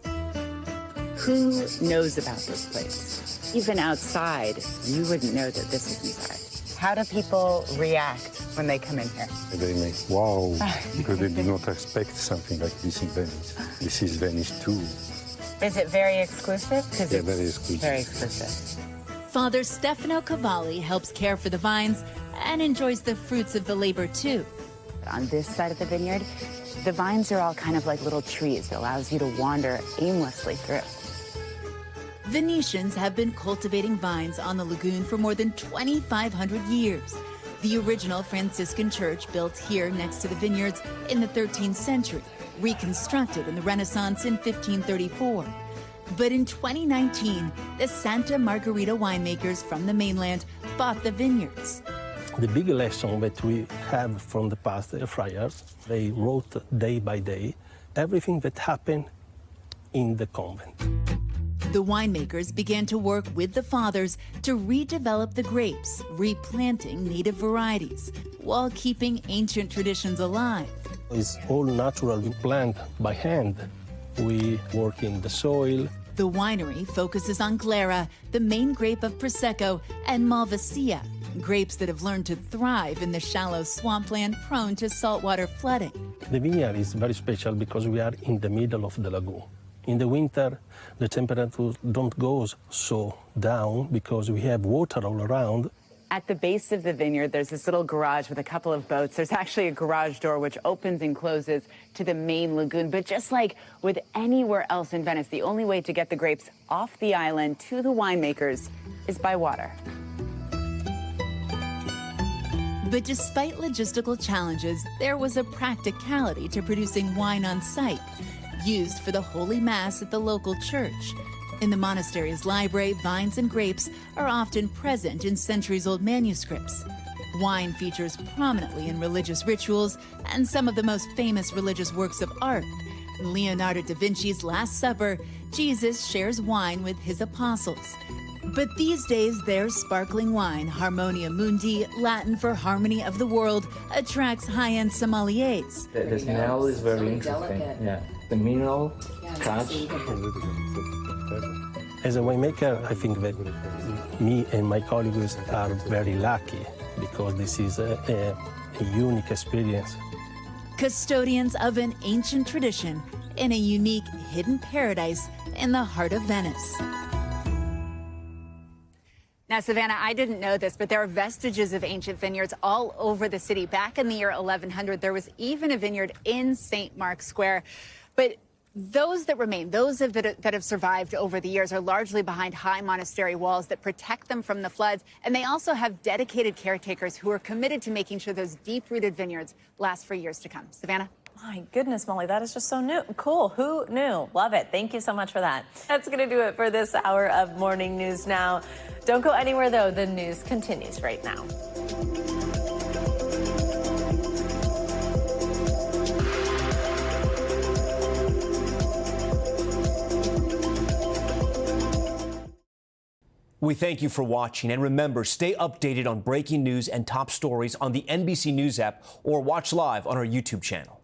Who knows about this place? Even outside, you wouldn't know that this is inside. How do people react when they come in here? They make wow, because they do not expect something like this in Venice. This is Venice too. Is it very exclusive? Yeah, very exclusive. Very exclusive. Father Stefano Cavalli helps care for the vines and enjoys the fruits of the labor too. On this side of the vineyard, the vines are all kind of like little trees that allows you to wander aimlessly through. Venetians have been cultivating vines on the lagoon for more than 2,500 years. The original Franciscan church built here next to the vineyards in the 13th century, reconstructed in the Renaissance in 1534. But in 2019, the Santa Margherita winemakers from the mainland bought the vineyards. The big lesson that we have from the past friars, they wrote day by day everything that happened in the convent. The winemakers began to work with the fathers to redevelop the grapes, replanting native varieties, while keeping ancient traditions alive. It's all natural. We plant by hand. We work in the soil. The winery focuses on Glera, the main grape of Prosecco, and Malvasia, grapes that have learned to thrive in the shallow swampland prone to saltwater flooding. The vineyard is very special because we are in the middle of the lagoon. In the winter, the temperatures don't go so down because we have water all around. At the base of the vineyard, there's this little garage with a couple of boats. There's actually a garage door which opens and closes to the main lagoon. But just like with anywhere else in Venice, the only way to get the grapes off the island to the winemakers is by water. But despite logistical challenges, there was a practicality to producing wine on site, used for the Holy Mass at the local church. In the monastery's library, vines and grapes are often present in centuries-old manuscripts. Wine features prominently in religious rituals and some of the most famous religious works of art. In Leonardo da Vinci's Last Supper, Jesus shares wine with his apostles. But these days, their sparkling wine, Harmonia Mundi, Latin for harmony of the world, attracts high-end sommeliers. The smell is very interesting. Yeah, the mineral touch. As a winemaker, I think that me and my colleagues are very lucky because this is a unique experience. Custodians of an ancient tradition in a unique hidden paradise in the heart of Venice. Now, Savannah, I didn't know this, but there are vestiges of ancient vineyards all over the city. Back in the year 1100, there was even a vineyard in St. Mark's Square. But those that remain, those that have survived over the years, are largely behind high monastery walls that protect them from the floods. And they also have dedicated caretakers who are committed to making sure those deep-rooted vineyards last for years to come. Savannah? My goodness, Molly, that is just so new. Cool. Who knew? Love it. Thank you so much for that. That's going to do it for this hour of Morning News Now. Don't go anywhere, though. The news continues right now. We thank you for watching, and remember, stay updated on breaking news and top stories on the NBC News app or watch live on our YouTube channel.